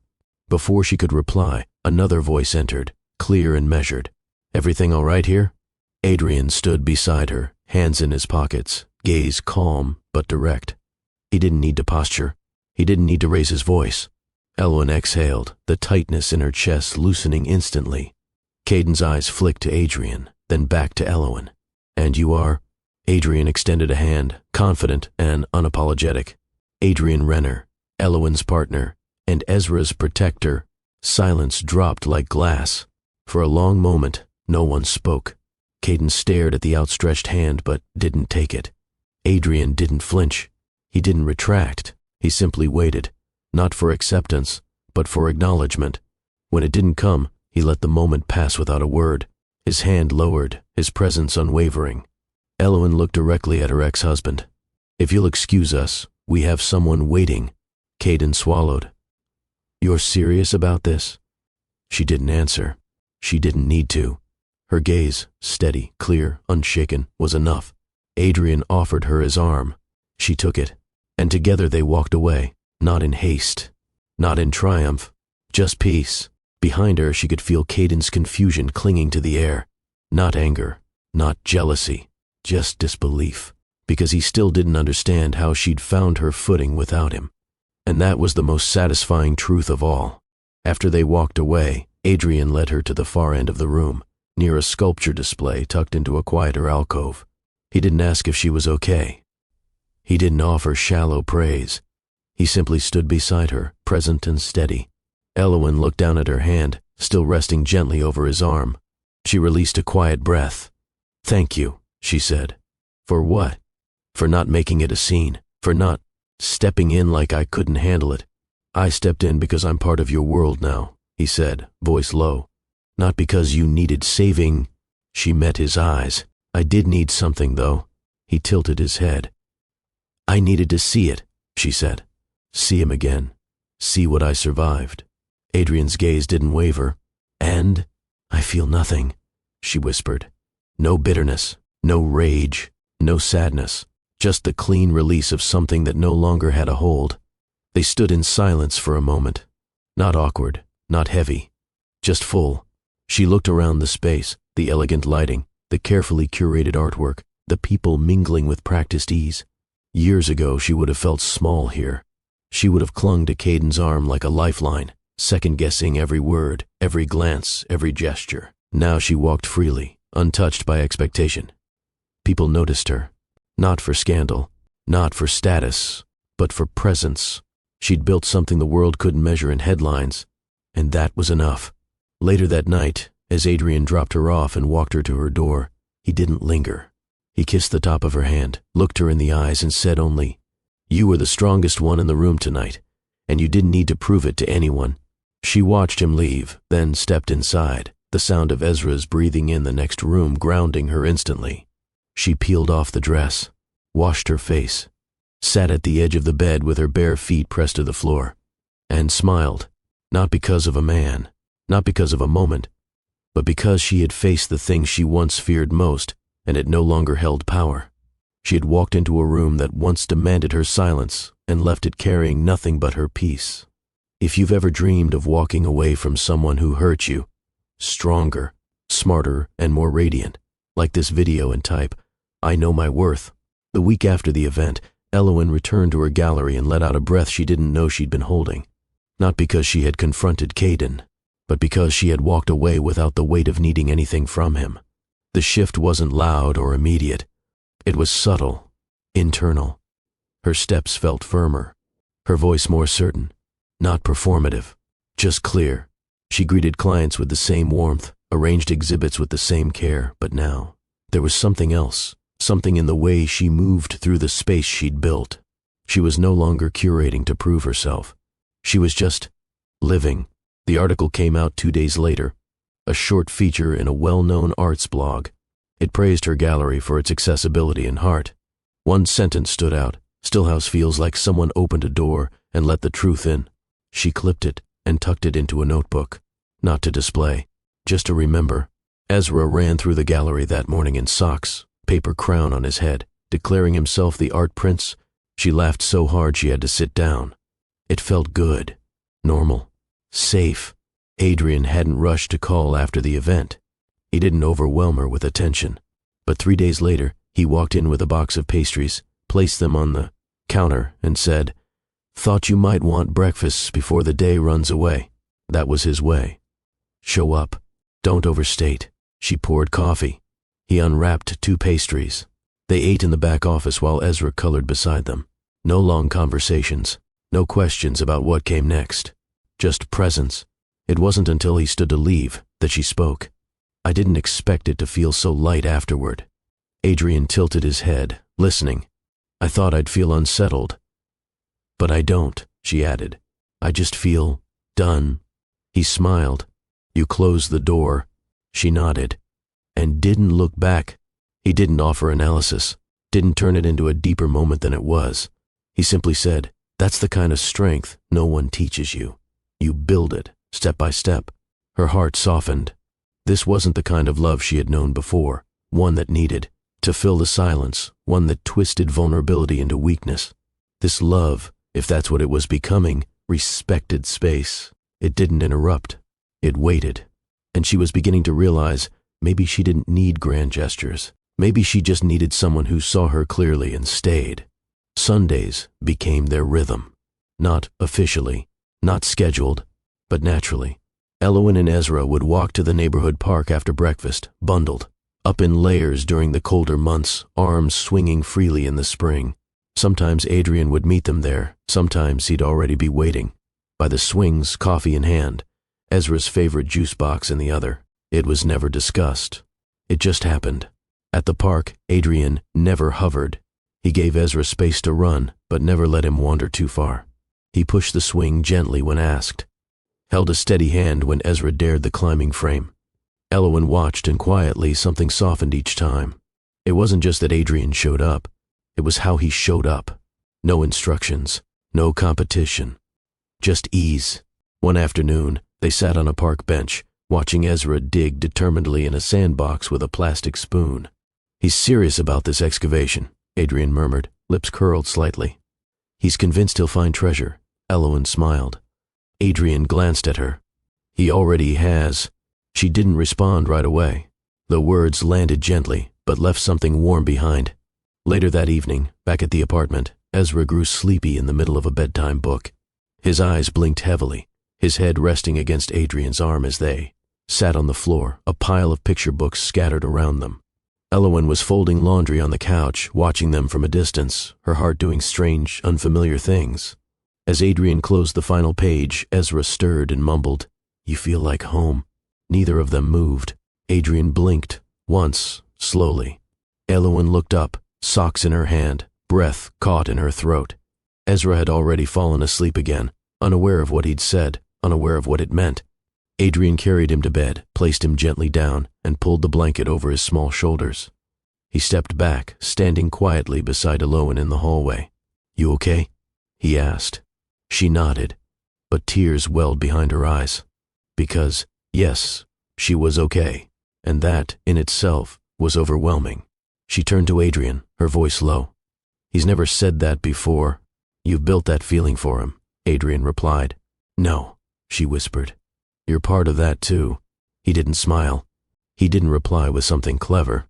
Before she could reply, another voice entered, clear and measured. "Everything all right here?" Adrian stood beside her, hands in his pockets, gaze calm but direct. He didn't need to posture. He didn't need to raise his voice. Elowen exhaled, the tightness in her chest loosening instantly. Caden's eyes flicked to Adrian, then back to Elowen. "And you are?" Adrian extended a hand, confident and unapologetic. Adrian Renner, Elowen's partner, and Ezra's protector. Silence dropped like glass. For a long moment, no one spoke. Caden stared at the outstretched hand but didn't take it. Adrian didn't flinch. He didn't retract. He simply waited, not for acceptance, but for acknowledgement. When it didn't come, he let the moment pass without a word, his hand lowered, his presence unwavering. Elowen looked directly at her ex-husband. "If you'll excuse us, we have someone waiting." Caden swallowed. "You're serious about this?" She didn't answer. She didn't need to. Her gaze, steady, clear, unshaken, was enough. Adrian offered her his arm. She took it, and together they walked away, not in haste, not in triumph, just peace. Behind her she could feel Caden's confusion clinging to the air. Not anger, not jealousy, just disbelief, because he still didn't understand how she'd found her footing without him. And that was the most satisfying truth of all. After they walked away, Adrian led her to the far end of the room, near a sculpture display tucked into a quieter alcove. He didn't ask if she was okay. He didn't offer shallow praise. He simply stood beside her, present and steady. Elowen looked down at her hand, still resting gently over his arm. She released a quiet breath. "Thank you," she said. "For what?" "For not making it a scene. For not stepping in like I couldn't handle it. I stepped in because I'm part of your world now," he said, voice low. "Not because you needed saving." She met his eyes. "I did need something, though." He tilted his head. "I needed to see it," she said. "See him again. See what I survived." Adrian's gaze didn't waver. "And I feel nothing," she whispered. "No bitterness, no rage, no sadness, just the clean release of something that no longer had a hold." They stood in silence for a moment. Not awkward, not heavy, just full. She looked around the space, the elegant lighting, the carefully curated artwork, the people mingling with practiced ease. Years ago, she would have felt small here. She would have clung to Caden's arm like a lifeline, second-guessing every word, every glance, every gesture. Now she walked freely, untouched by expectation. People noticed her, not for scandal, not for status, but for presence. She'd built something the world couldn't measure in headlines, and that was enough. Later that night, as Adrian dropped her off and walked her to her door, he didn't linger. He kissed the top of her hand, looked her in the eyes, and said only, "You were the strongest one in the room tonight, and you didn't need to prove it to anyone." She watched him leave, then stepped inside, the sound of Ezra's breathing in the next room grounding her instantly. She peeled off the dress, washed her face, sat at the edge of the bed with her bare feet pressed to the floor, and smiled, not because of a man, not because of a moment, but because she had faced the thing she once feared most, and it no longer held power. She had walked into a room that once demanded her silence and left it carrying nothing but her peace. If you've ever dreamed of walking away from someone who hurt you, stronger, smarter, and more radiant, like this video and type, "I know my worth." The week after the event, Elowen returned to her gallery and let out a breath she didn't know she'd been holding. Not because she had confronted Caden, but because she had walked away without the weight of needing anything from him. The shift wasn't loud or immediate. It was subtle, internal. Her steps felt firmer, her voice more certain, not performative, just clear. She greeted clients with the same warmth, arranged exhibits with the same care, but now there was something else, something in the way she moved through the space she'd built. She was no longer curating to prove herself. She was just living. The article came out 2 days later, a short feature in a well-known arts blog. It praised her gallery for its accessibility and heart. One sentence stood out: "Stillhouse feels like someone opened a door and let the truth in." She clipped it and tucked it into a notebook, not to display, just to remember. Ezra ran through the gallery that morning in socks, paper crown on his head, declaring himself the art prince. She laughed so hard she had to sit down. It felt good, normal, safe. Adrian hadn't rushed to call after the event. He didn't overwhelm her with attention. But 3 days later, he walked in with a box of pastries, placed them on the counter, and said, "Thought you might want breakfast before the day runs away." That was his way. Show up. Don't overstate. She poured coffee. He unwrapped 2 pastries. They ate in the back office while Ezra colored beside them. No long conversations. No questions about what came next. Just presence. It wasn't until he stood to leave that she spoke. "I didn't expect it to feel so light afterward." Adrian tilted his head, listening. "I thought I'd feel unsettled. But I don't," she added. "I just feel done." He smiled. "You closed the door." She nodded, and didn't look back. He didn't offer analysis, didn't turn it into a deeper moment than it was. He simply said, "That's the kind of strength no one teaches you. You build it, step by step." Her heart softened. This wasn't the kind of love she had known before, one that needed to fill the silence, one that twisted vulnerability into weakness. This love, if that's what it was becoming, respected space. It didn't interrupt. It waited. And she was beginning to realize maybe she didn't need grand gestures. Maybe she just needed someone who saw her clearly and stayed. Sundays became their rhythm. Not officially, not scheduled, but naturally. Elowen and Ezra would walk to the neighborhood park after breakfast, bundled, up in layers during the colder months, arms swinging freely in the spring. Sometimes Adrian would meet them there, sometimes he'd already be waiting. By the swings, coffee in hand, Ezra's favorite juice box in the other. It was never discussed. It just happened. At the park, Adrian never hovered. He gave Ezra space to run, but never let him wander too far. He pushed the swing gently when asked, held a steady hand when Ezra dared the climbing frame. Elowen watched, and quietly something softened each time. It wasn't just that Adrian showed up. It was how he showed up. No instructions, no competition. Just ease. One afternoon, they sat on a park bench, watching Ezra dig determinedly in a sandbox with a plastic spoon. "He's serious about this excavation," Adrian murmured, lips curled slightly. "He's convinced he'll find treasure." Elowen smiled. Adrian glanced at her. "He already has." She didn't respond right away. The words landed gently, but left something warm behind. Later that evening, back at the apartment, Ezra grew sleepy in the middle of a bedtime book. His eyes blinked heavily, his head resting against Adrian's arm as they sat on the floor, a pile of picture books scattered around them. Elowen was folding laundry on the couch, watching them from a distance, her heart doing strange, unfamiliar things. As Adrian closed the final page, Ezra stirred and mumbled, "You feel like home." Neither of them moved. Adrian blinked, once, slowly. Elowen looked up, socks in her hand, breath caught in her throat. Ezra had already fallen asleep again, unaware of what he'd said, unaware of what it meant. Adrian carried him to bed, placed him gently down, and pulled the blanket over his small shoulders. He stepped back, standing quietly beside Elowen in the hallway. "You okay?" he asked. She nodded, but tears welled behind her eyes. Because, yes, she was okay, and that, in itself, was overwhelming. She turned to Adrian, her voice low. "He's never said that before. You've built that feeling for him," Adrian replied. "No," she whispered. "You're part of that too." He didn't smile. He didn't reply with something clever.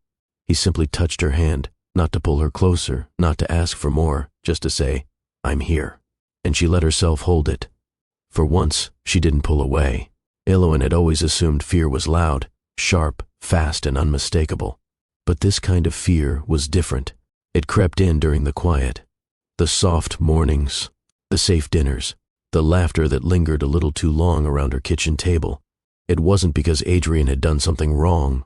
He simply touched her hand, not to pull her closer, not to ask for more, just to say, "I'm here." And she let herself hold it. For once, she didn't pull away. Elowen had always assumed fear was loud, sharp, fast, and unmistakable. But this kind of fear was different. It crept in during the quiet. The soft mornings, the safe dinners, the laughter that lingered a little too long around her kitchen table. It wasn't because Adrian had done something wrong.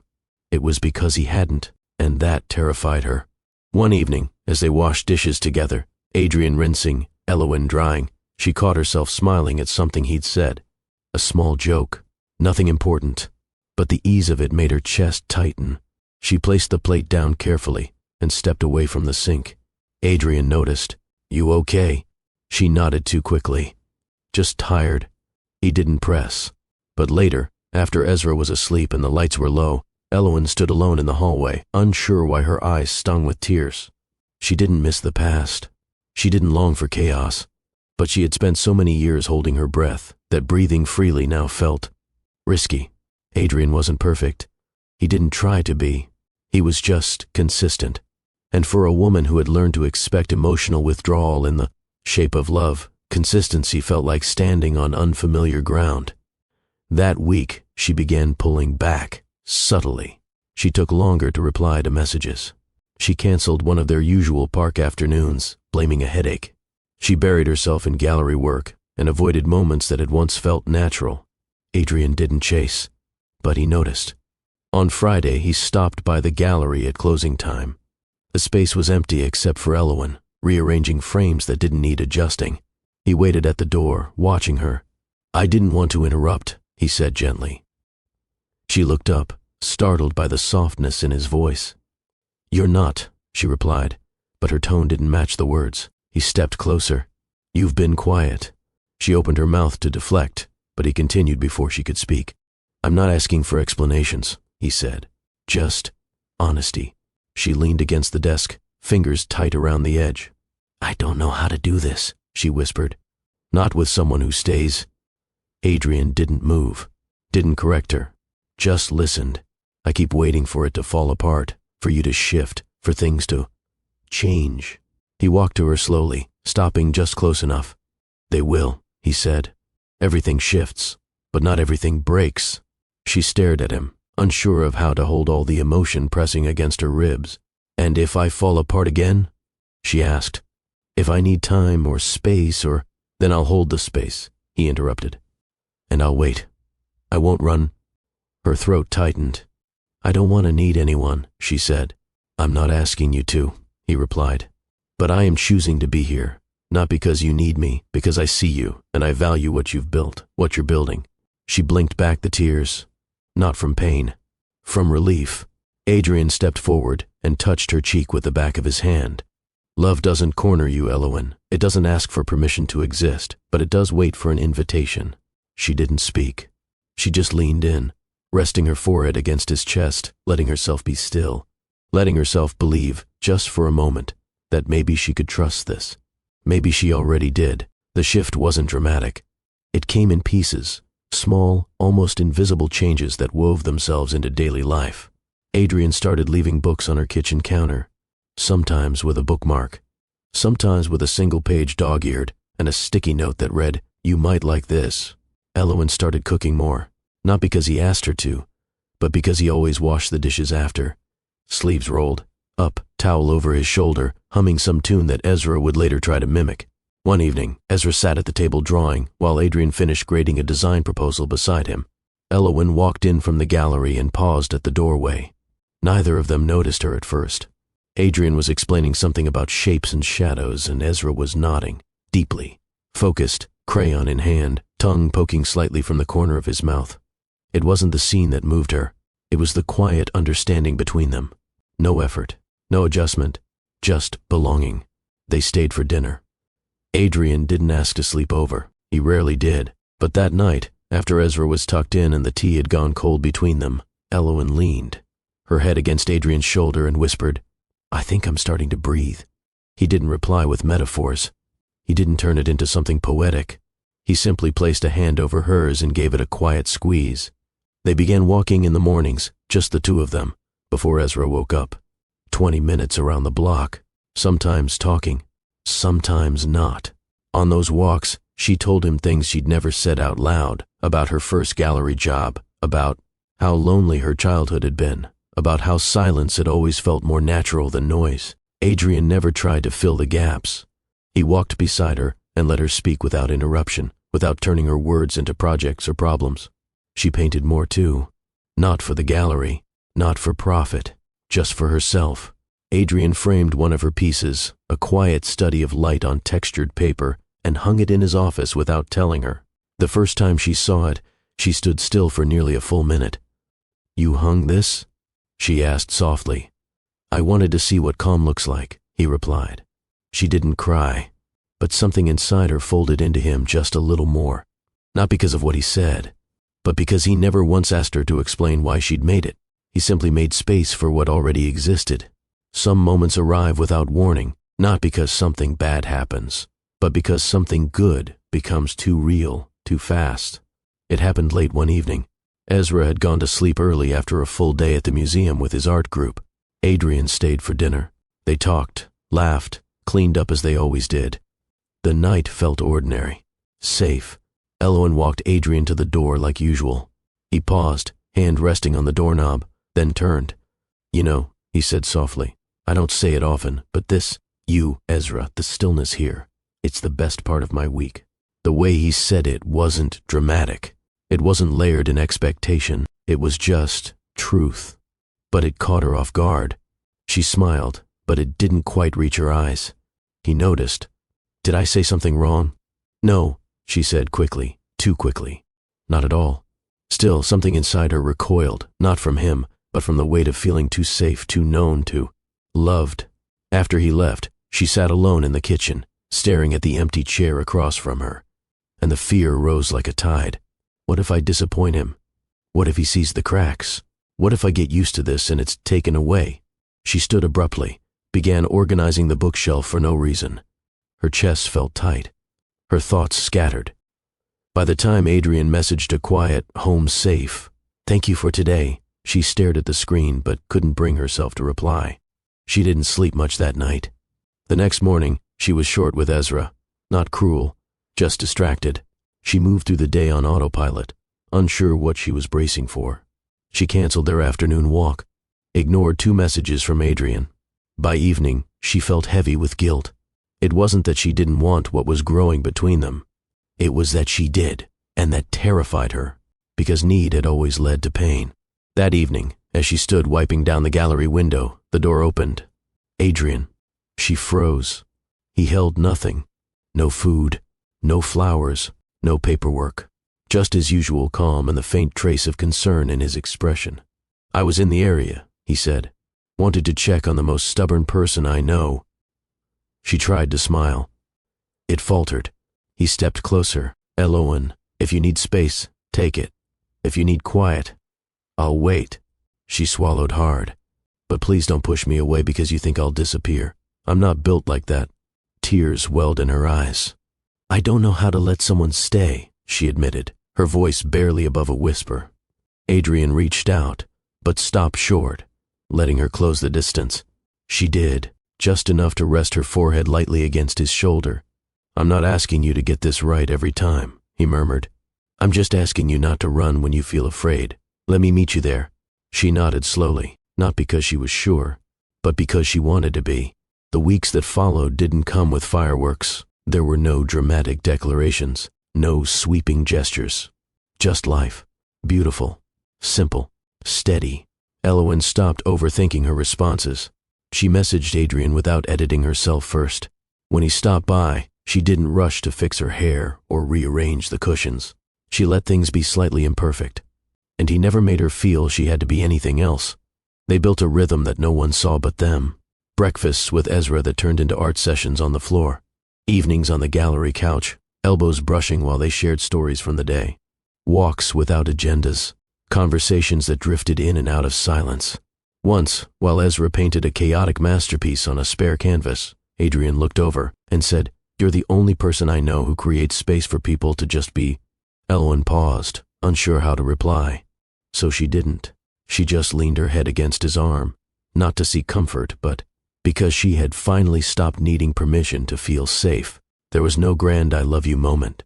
It was because he hadn't, and that terrified her. One evening, as they washed dishes together, Adrian rinsing, Elowen drying, she caught herself smiling at something he'd said. A small joke, nothing important, but the ease of it made her chest tighten. She placed the plate down carefully and stepped away from the sink. Adrian noticed. "You okay?" She nodded too quickly. "Just tired." He didn't press. But later, after Ezra was asleep and the lights were low, Elowen stood alone in the hallway, unsure why her eyes stung with tears. She didn't miss the past. She didn't long for chaos. But she had spent so many years holding her breath that breathing freely now felt risky. Adrian wasn't perfect. He didn't try to be. He was just consistent. And for a woman who had learned to expect emotional withdrawal in the shape of love, consistency felt like standing on unfamiliar ground. That week, she began pulling back, subtly. She took longer to reply to messages. She canceled one of their usual park afternoons, blaming a headache. She buried herself in gallery work and avoided moments that had once felt natural. Adrian didn't chase, but he noticed. On Friday, he stopped by the gallery at closing time. The space was empty except for Elowen, rearranging frames that didn't need adjusting. He waited at the door, watching her. "I didn't want to interrupt," he said gently. She looked up, startled by the softness in his voice. "You're not," she replied, but her tone didn't match the words. He stepped closer. "You've been quiet." She opened her mouth to deflect, but he continued before she could speak. "I'm not asking for explanations," he said. "Just honesty." She leaned against the desk, fingers tight around the edge. "I don't know how to do this," she whispered. "Not with someone who stays." Adrian didn't move, didn't correct her, just listened. "I keep waiting for it to fall apart, for you to shift, for things to change. He walked to her slowly, stopping just close enough. They will, he said. Everything shifts, but not everything breaks. She stared at him, unsure of how to hold all the emotion pressing against her ribs. And if I fall apart again? She asked. If I need time or space or... Then I'll hold the space, he interrupted. And I'll wait. I won't run. Her throat tightened. I don't want to need anyone, she said. I'm not asking you to, he replied. But I am choosing to be here, not because you need me, because I see you, and I value what you've built, what you're building. She blinked back the tears, not from pain, from relief. Adrian stepped forward and touched her cheek with the back of his hand. Love doesn't corner you, Elowen. It doesn't ask for permission to exist, but it does wait for an invitation. She didn't speak. She just leaned in, resting her forehead against his chest, letting herself be still, letting herself believe, just for a moment, that maybe she could trust this. Maybe she already did. The shift wasn't dramatic. It came in pieces, small, almost invisible changes that wove themselves into daily life. Adrian started leaving books on her kitchen counter, sometimes with a bookmark, sometimes with a single-page dog-eared and a sticky note that read, "You might like this." Elowen started cooking more, not because he asked her to, but because he always washed the dishes after. Sleeves rolled up, towel over his shoulder, humming some tune that Ezra would later try to mimic. One evening, Ezra sat at the table drawing while Adrian finished grading a design proposal beside him. Elowen walked in from the gallery and paused at the doorway. Neither of them noticed her at first. Adrian was explaining something about shapes and shadows, and Ezra was nodding, deeply, focused, crayon in hand, tongue poking slightly from the corner of his mouth. It wasn't the scene that moved her. It was the quiet understanding between them. No effort, no adjustment, just belonging. They stayed for dinner. Adrian didn't ask to sleep over. He rarely did. But that night, after Ezra was tucked in and the tea had gone cold between them, Elowen leaned, her head against Adrian's shoulder, and whispered, "I think I'm starting to breathe." He didn't reply with metaphors. He didn't turn it into something poetic. He simply placed a hand over hers and gave it a quiet squeeze. They began walking in the mornings, just the two of them, before Ezra woke up. 20 minutes around the block, sometimes talking, sometimes not. On those walks, she told him things she'd never said out loud, about her first gallery job, about how lonely her childhood had been, about how silence had always felt more natural than noise. Adrian never tried to fill the gaps. He walked beside her and let her speak without interruption, without turning her words into projects or problems. She painted more too. Not for the gallery, not for profit, just for herself. Adrian framed one of her pieces, a quiet study of light on textured paper, and hung it in his office without telling her. The first time she saw it, she stood still for nearly a full minute. "You hung this?" she asked softly. "I wanted to see what calm looks like," he replied. She didn't cry, but something inside her folded into him just a little more. Not because of what he said, but because he never once asked her to explain why she'd made it. He simply made space for what already existed. Some moments arrive without warning, not because something bad happens, but because something good becomes too real, too fast. It happened late one evening. Ezra had gone to sleep early after a full day at the museum with his art group. Adrian stayed for dinner. They talked, laughed, cleaned up as they always did. The night felt ordinary, safe. Elowen walked Adrian to the door like usual. He paused, hand resting on the doorknob, then turned. "You know," he said softly, "I don't say it often, but this, you, Ezra, the stillness here, it's the best part of my week." The way he said it wasn't dramatic. It wasn't layered in expectation. It was just truth. But it caught her off guard. She smiled, but it didn't quite reach her eyes. He noticed. "Did I say something wrong?" "No," she said quickly, too quickly. "Not at all." Still, something inside her recoiled, not from him, but from the weight of feeling too safe, too known, too loved. After he left, she sat alone in the kitchen, staring at the empty chair across from her, and the fear rose like a tide. What if I disappoint him? What if he sees the cracks? What if I get used to this and it's taken away? She stood abruptly, began organizing the bookshelf for no reason. Her chest felt tight, her thoughts scattered. By the time Adrian messaged a quiet, "home safe," "Thank you for today," She stared at the screen but couldn't bring herself to reply. She didn't sleep much that night. The next morning, she was short with Ezra. Not cruel, just distracted. She moved through the day on autopilot, unsure what she was bracing for. She canceled their afternoon walk, ignored 2 messages from Adrian. By evening, she felt heavy with guilt. It wasn't that she didn't want what was growing between them. It was that she did, and that terrified her, because need had always led to pain. That evening, as she stood wiping down the gallery window, the door opened. Adrian. She froze. He held nothing. No food, no flowers, no paperwork. Just his usual calm and the faint trace of concern in his expression. "I was in the area," he said. "Wanted to check on the most stubborn person I know." She tried to smile. It faltered. He stepped closer. "Elowen, if you need space, take it. If you need quiet, I'll wait." She swallowed hard. "But please don't push me away because you think I'll disappear. I'm not built like that." Tears welled in her eyes. "I don't know how to let someone stay," she admitted, her voice barely above a whisper. Adrian reached out, but stopped short, letting her close the distance. She did, just enough to rest her forehead lightly against his shoulder. "I'm not asking you to get this right every time," he murmured. "I'm just asking you not to run when you feel afraid. Let me meet you there." She nodded slowly, not because she was sure, but because she wanted to be. The weeks that followed didn't come with fireworks. There were no dramatic declarations, no sweeping gestures. Just life. Beautiful. Simple. Steady. Elowen stopped overthinking her responses. She messaged Adrian without editing herself first. When he stopped by, she didn't rush to fix her hair or rearrange the cushions. She let things be slightly imperfect. And he never made her feel she had to be anything else. They built a rhythm that no one saw but them. Breakfasts with Ezra that turned into art sessions on the floor. Evenings on the gallery couch, elbows brushing while they shared stories from the day. Walks without agendas. Conversations that drifted in and out of silence. Once, while Ezra painted a chaotic masterpiece on a spare canvas, Adrian looked over and said, "You're the only person I know who creates space for people to just be." Elowen paused, unsure how to reply. So she didn't. She just leaned her head against his arm, not to seek comfort, but because she had finally stopped needing permission to feel safe. There was no grand "I love you" moment.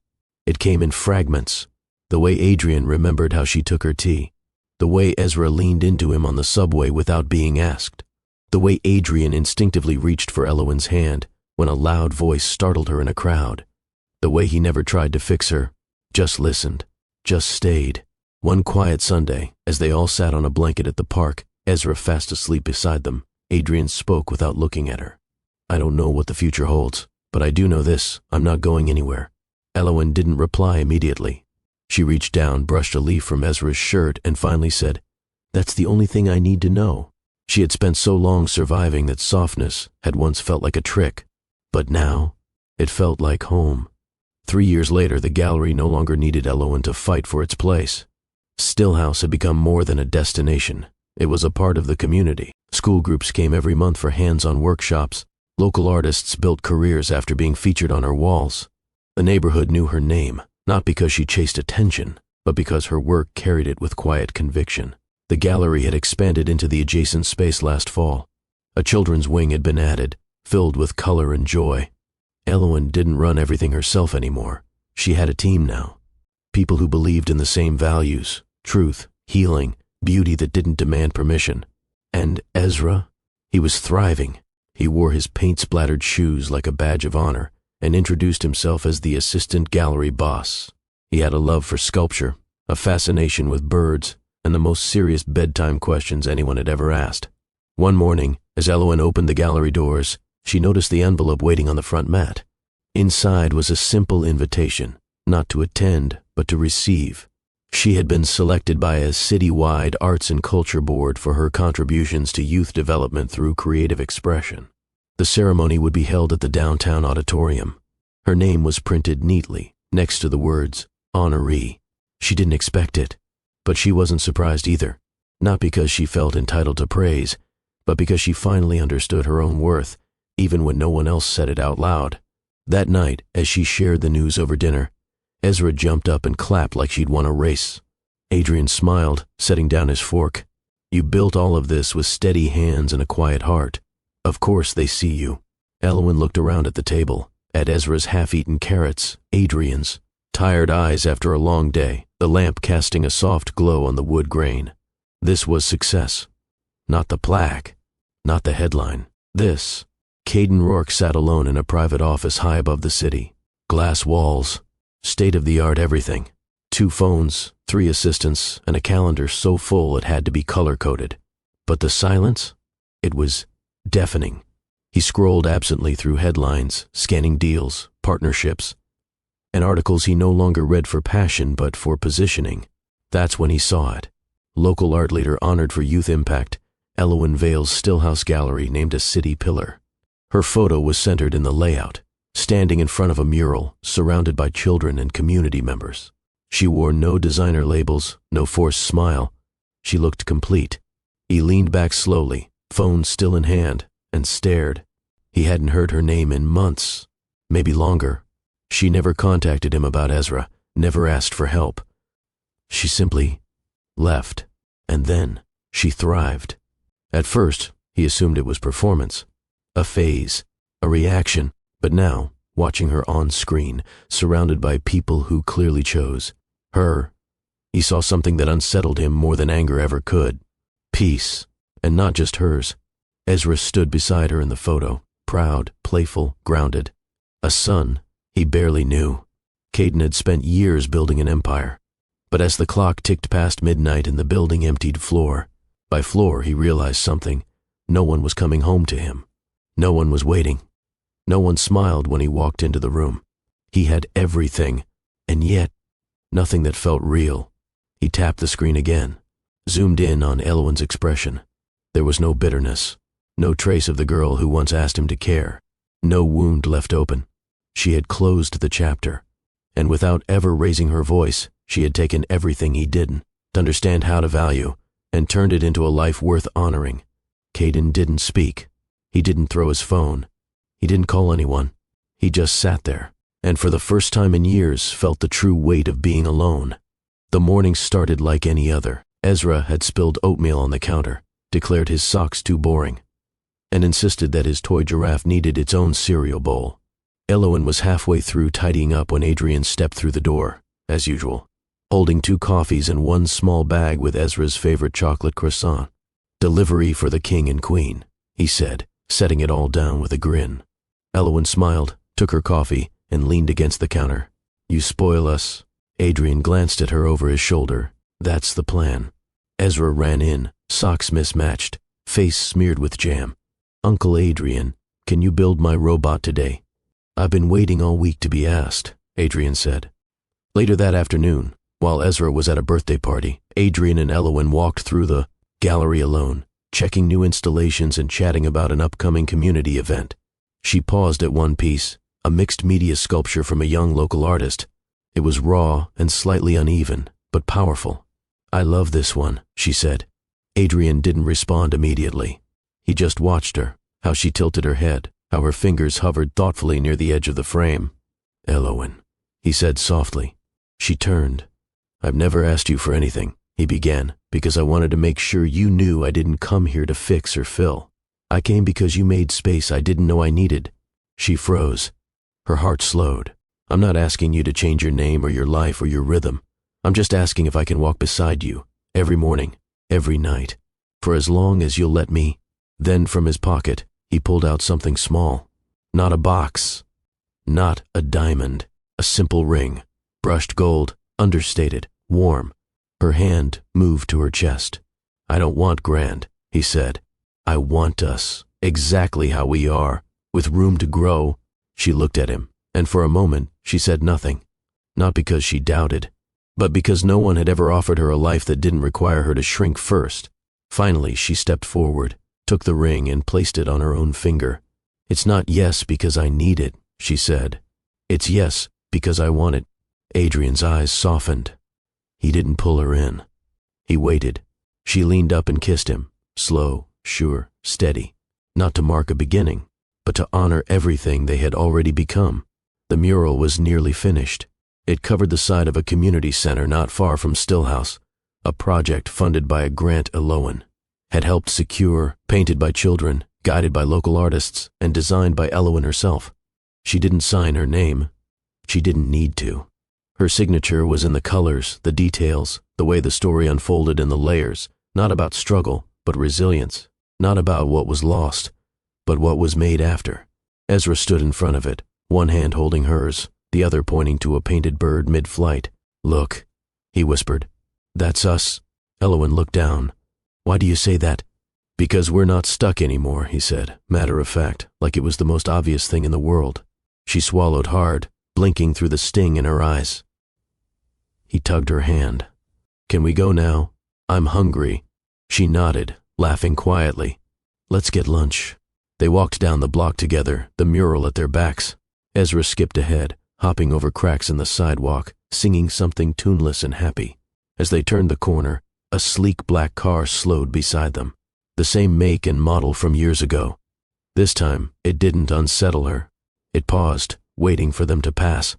It came in fragments. The way Adrian remembered how she took her tea. The way Ezra leaned into him on the subway without being asked. The way Adrian instinctively reached for Elowen's hand when a loud voice startled her in a crowd. The way he never tried to fix her, just listened, just stayed. One quiet Sunday, as they all sat on a blanket at the park, Ezra fast asleep beside them, Adrian spoke without looking at her. "I don't know what the future holds, but I do know this: I'm not going anywhere." Elowen didn't reply immediately. She reached down, brushed a leaf from Ezra's shirt, and finally said, "That's the only thing I need to know." She had spent so long surviving that softness had once felt like a trick, but now it felt like home. 3 years later, the gallery no longer needed Elowen to fight for its place. Stillhouse had become more than a destination. It was a part of the community. School groups came every month for hands-on workshops. Local artists built careers after being featured on her walls. The neighborhood knew her name, not because she chased attention, but because her work carried it with quiet conviction. The gallery had expanded into the adjacent space last fall. A children's wing had been added, filled with color and joy. Elowen didn't run everything herself anymore. She had a team now. People who believed in the same values: truth, healing, beauty that didn't demand permission. And Ezra? He was thriving. He wore his paint-splattered shoes like a badge of honor and introduced himself as the assistant gallery boss. He had a love for sculpture, a fascination with birds, and the most serious bedtime questions anyone had ever asked. One morning, as Elowen opened the gallery doors, she noticed the envelope waiting on the front mat. Inside was a simple invitation, not to attend, but to receive. She had been selected by a citywide arts and culture board for her contributions to youth development through creative expression. The ceremony would be held at the downtown auditorium. Her name was printed neatly, next to the words, honoree. She didn't expect it, but she wasn't surprised either. Not because she felt entitled to praise, but because she finally understood her own worth, even when no one else said it out loud. That night, as she shared the news over dinner, Ezra jumped up and clapped like she'd won a race. Adrian smiled, setting down his fork. You built all of this with steady hands and a quiet heart. Of course they see you." Elowen looked around at the table, at Ezra's half-eaten carrots, Adrian's tired eyes after a long day, the lamp casting a soft glow on the wood grain. This was success. Not the plaque, not the headline. This. Caden Rourke sat alone in a private office high above the city. Glass walls, state-of-the-art everything. 2 phones, 3 assistants, and a calendar so full it had to be color-coded. But the silence? It was deafening. He scrolled absently through headlines, scanning deals, partnerships, and articles he no longer read for passion but for positioning. That's when he saw it. Local art leader honored for youth impact, Elowen Vale's Stillhouse Gallery named a city pillar. Her photo was centered in the layout, standing in front of a mural, surrounded by children and community members. She wore no designer labels, no forced smile. She looked complete. He leaned back slowly, phone still in hand, and stared. He hadn't heard her name in months, maybe longer. She never contacted him about Ezra, never asked for help. She simply left, and then she thrived. At first, he assumed it was performance, a phase, a reaction, but now, watching her on screen, surrounded by people who clearly chose her, he saw something that unsettled him more than anger ever could. Peace, and not just hers. Ezra stood beside her in the photo, proud, playful, grounded. A son he barely knew. Caden had spent years building an empire. But as the clock ticked past midnight and the building emptied floor by floor, he realized something. No one was coming home to him. No one was waiting. No one smiled when he walked into the room. He had everything, and yet nothing that felt real. He tapped the screen again, zoomed in on Elowen's expression. There was no bitterness, no trace of the girl who once asked him to care, no wound left open. She had closed the chapter, and without ever raising her voice, she had taken everything he didn't understand how to value and turned it into a life worth honoring. Caden didn't speak. He didn't throw his phone. He didn't call anyone. He just sat there, and for the first time in years felt the true weight of being alone. The morning started like any other. Ezra had spilled oatmeal on the counter, declared his socks too boring, and insisted that his toy giraffe needed its own cereal bowl. Elowen was halfway through tidying up when Adrian stepped through the door, as usual, holding 2 coffees and 1 small bag with Ezra's favorite chocolate croissant. "Delivery for the king and queen," he said, setting it all down with a grin. Elowen smiled, took her coffee, and leaned against the counter. "You spoil us." Adrian glanced at her over his shoulder. "That's the plan." Ezra ran in, socks mismatched, face smeared with jam. "Uncle Adrian, can you build my robot today?" "I've been waiting all week to be asked," Adrian said. Later that afternoon, while Ezra was at a birthday party, Adrian and Elowen walked through the gallery alone, checking new installations and chatting about an upcoming community event. She paused at one piece, a mixed media sculpture from a young local artist. It was raw and slightly uneven, but powerful. "I love this one," she said. Adrian didn't respond immediately. He just watched her, how she tilted her head, how her fingers hovered thoughtfully near the edge of the frame. "Elowen," he said softly. She turned. "I've never asked you for anything," he began, "because I wanted to make sure you knew I didn't come here to fix or fill. I came because you made space I didn't know I needed." She froze. Her heart slowed. "I'm not asking you to change your name or your life or your rhythm. I'm just asking if I can walk beside you, every morning, every night, for as long as you'll let me." Then from his pocket, he pulled out something small. Not a box. Not a diamond. A simple ring. Brushed gold, understated, warm. Her hand moved to her chest. "I don't want grand," he said. "I want us, exactly how we are, with room to grow." She looked at him, and for a moment she said nothing. Not because she doubted, but because no one had ever offered her a life that didn't require her to shrink first. Finally, she stepped forward, took the ring and placed it on her own finger. "It's not yes because I need it," she said. "It's yes because I want it." Adrian's eyes softened. He didn't pull her in. He waited. She leaned up and kissed him, slow, sure, steady, not to mark a beginning, but to honor everything they had already become. The mural was nearly finished. It covered the side of a community center not far from Stillhouse, a project funded by a grant Elowen had helped secure, painted by children, guided by local artists, and designed by Elowen herself. She didn't sign her name. She didn't need to. Her signature was in the colors, the details, the way the story unfolded in the layers, not about struggle, but resilience, not about what was lost, but what was made after. Ezra stood in front of it, one hand holding hers, the other pointing to a painted bird mid-flight. "Look," he whispered. "That's us." Elowen looked down. "Why do you say that?" "Because we're not stuck anymore," he said, matter of fact, like it was the most obvious thing in the world. She swallowed hard, blinking through the sting in her eyes. He tugged her hand. "Can we go now? I'm hungry." She nodded, laughing quietly. "Let's get lunch." They walked down the block together, the mural at their backs. Ezra skipped ahead, hopping over cracks in the sidewalk, singing something tuneless and happy. As they turned the corner, a sleek black car slowed beside them, the same make and model from years ago. This time, it didn't unsettle her. It paused, waiting for them to pass.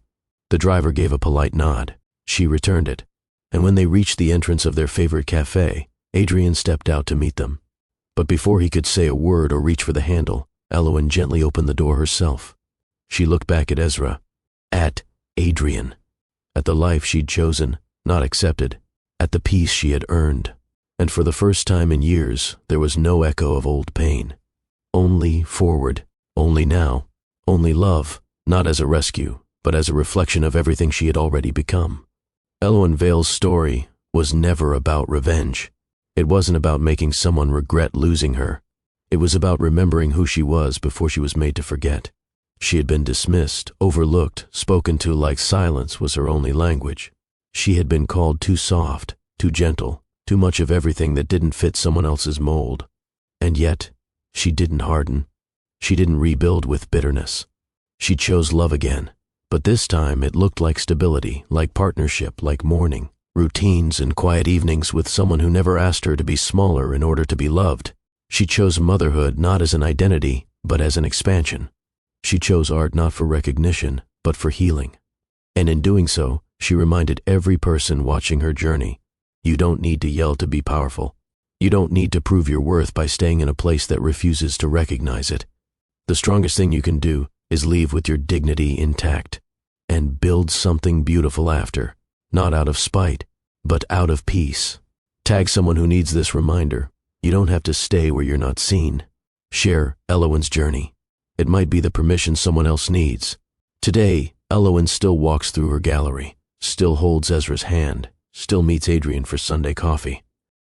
The driver gave a polite nod. She returned it. And when they reached the entrance of their favorite cafe, Adrian stepped out to meet them. But before he could say a word or reach for the handle, Elowen gently opened the door herself. She looked back at Ezra. At Adrian. At the life she'd chosen, not accepted. At the peace she had earned. And for the first time in years, there was no echo of old pain. Only forward. Only now. Only love, not as a rescue, but as a reflection of everything she had already become. Elowen Vale's story was never about revenge. It wasn't about making someone regret losing her. It was about remembering who she was before she was made to forget. She had been dismissed, overlooked, spoken to like silence was her only language. She had been called too soft, too gentle, too much of everything that didn't fit someone else's mold. And yet, she didn't harden. She didn't rebuild with bitterness. She chose love again, but this time it looked like stability, like partnership, like mourning, routines and quiet evenings with someone who never asked her to be smaller in order to be loved. She chose motherhood not as an identity, but as an expansion. She chose art not for recognition, but for healing. And in doing so, she reminded every person watching her journey, you don't need to yell to be powerful. You don't need to prove your worth by staying in a place that refuses to recognize it. The strongest thing you can do is leave with your dignity intact and build something beautiful after, not out of spite, but out of peace. Tag someone who needs this reminder. You don't have to stay where you're not seen. Share Elowen's journey. It might be the permission someone else needs. Today, Elowen still walks through her gallery, still holds Ezra's hand, still meets Adrian for Sunday coffee.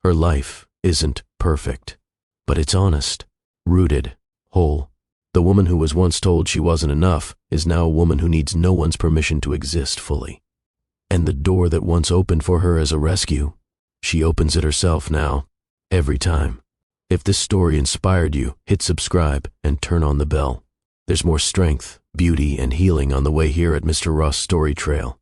Her life isn't perfect, but it's honest, rooted, whole. The woman who was once told she wasn't enough is now a woman who needs no one's permission to exist fully. And the door that once opened for her as a rescue, she opens it herself now, every time. If this story inspired you, hit subscribe and turn on the bell. There's more strength, beauty, and healing on the way here at Mr. Ross Story Trail.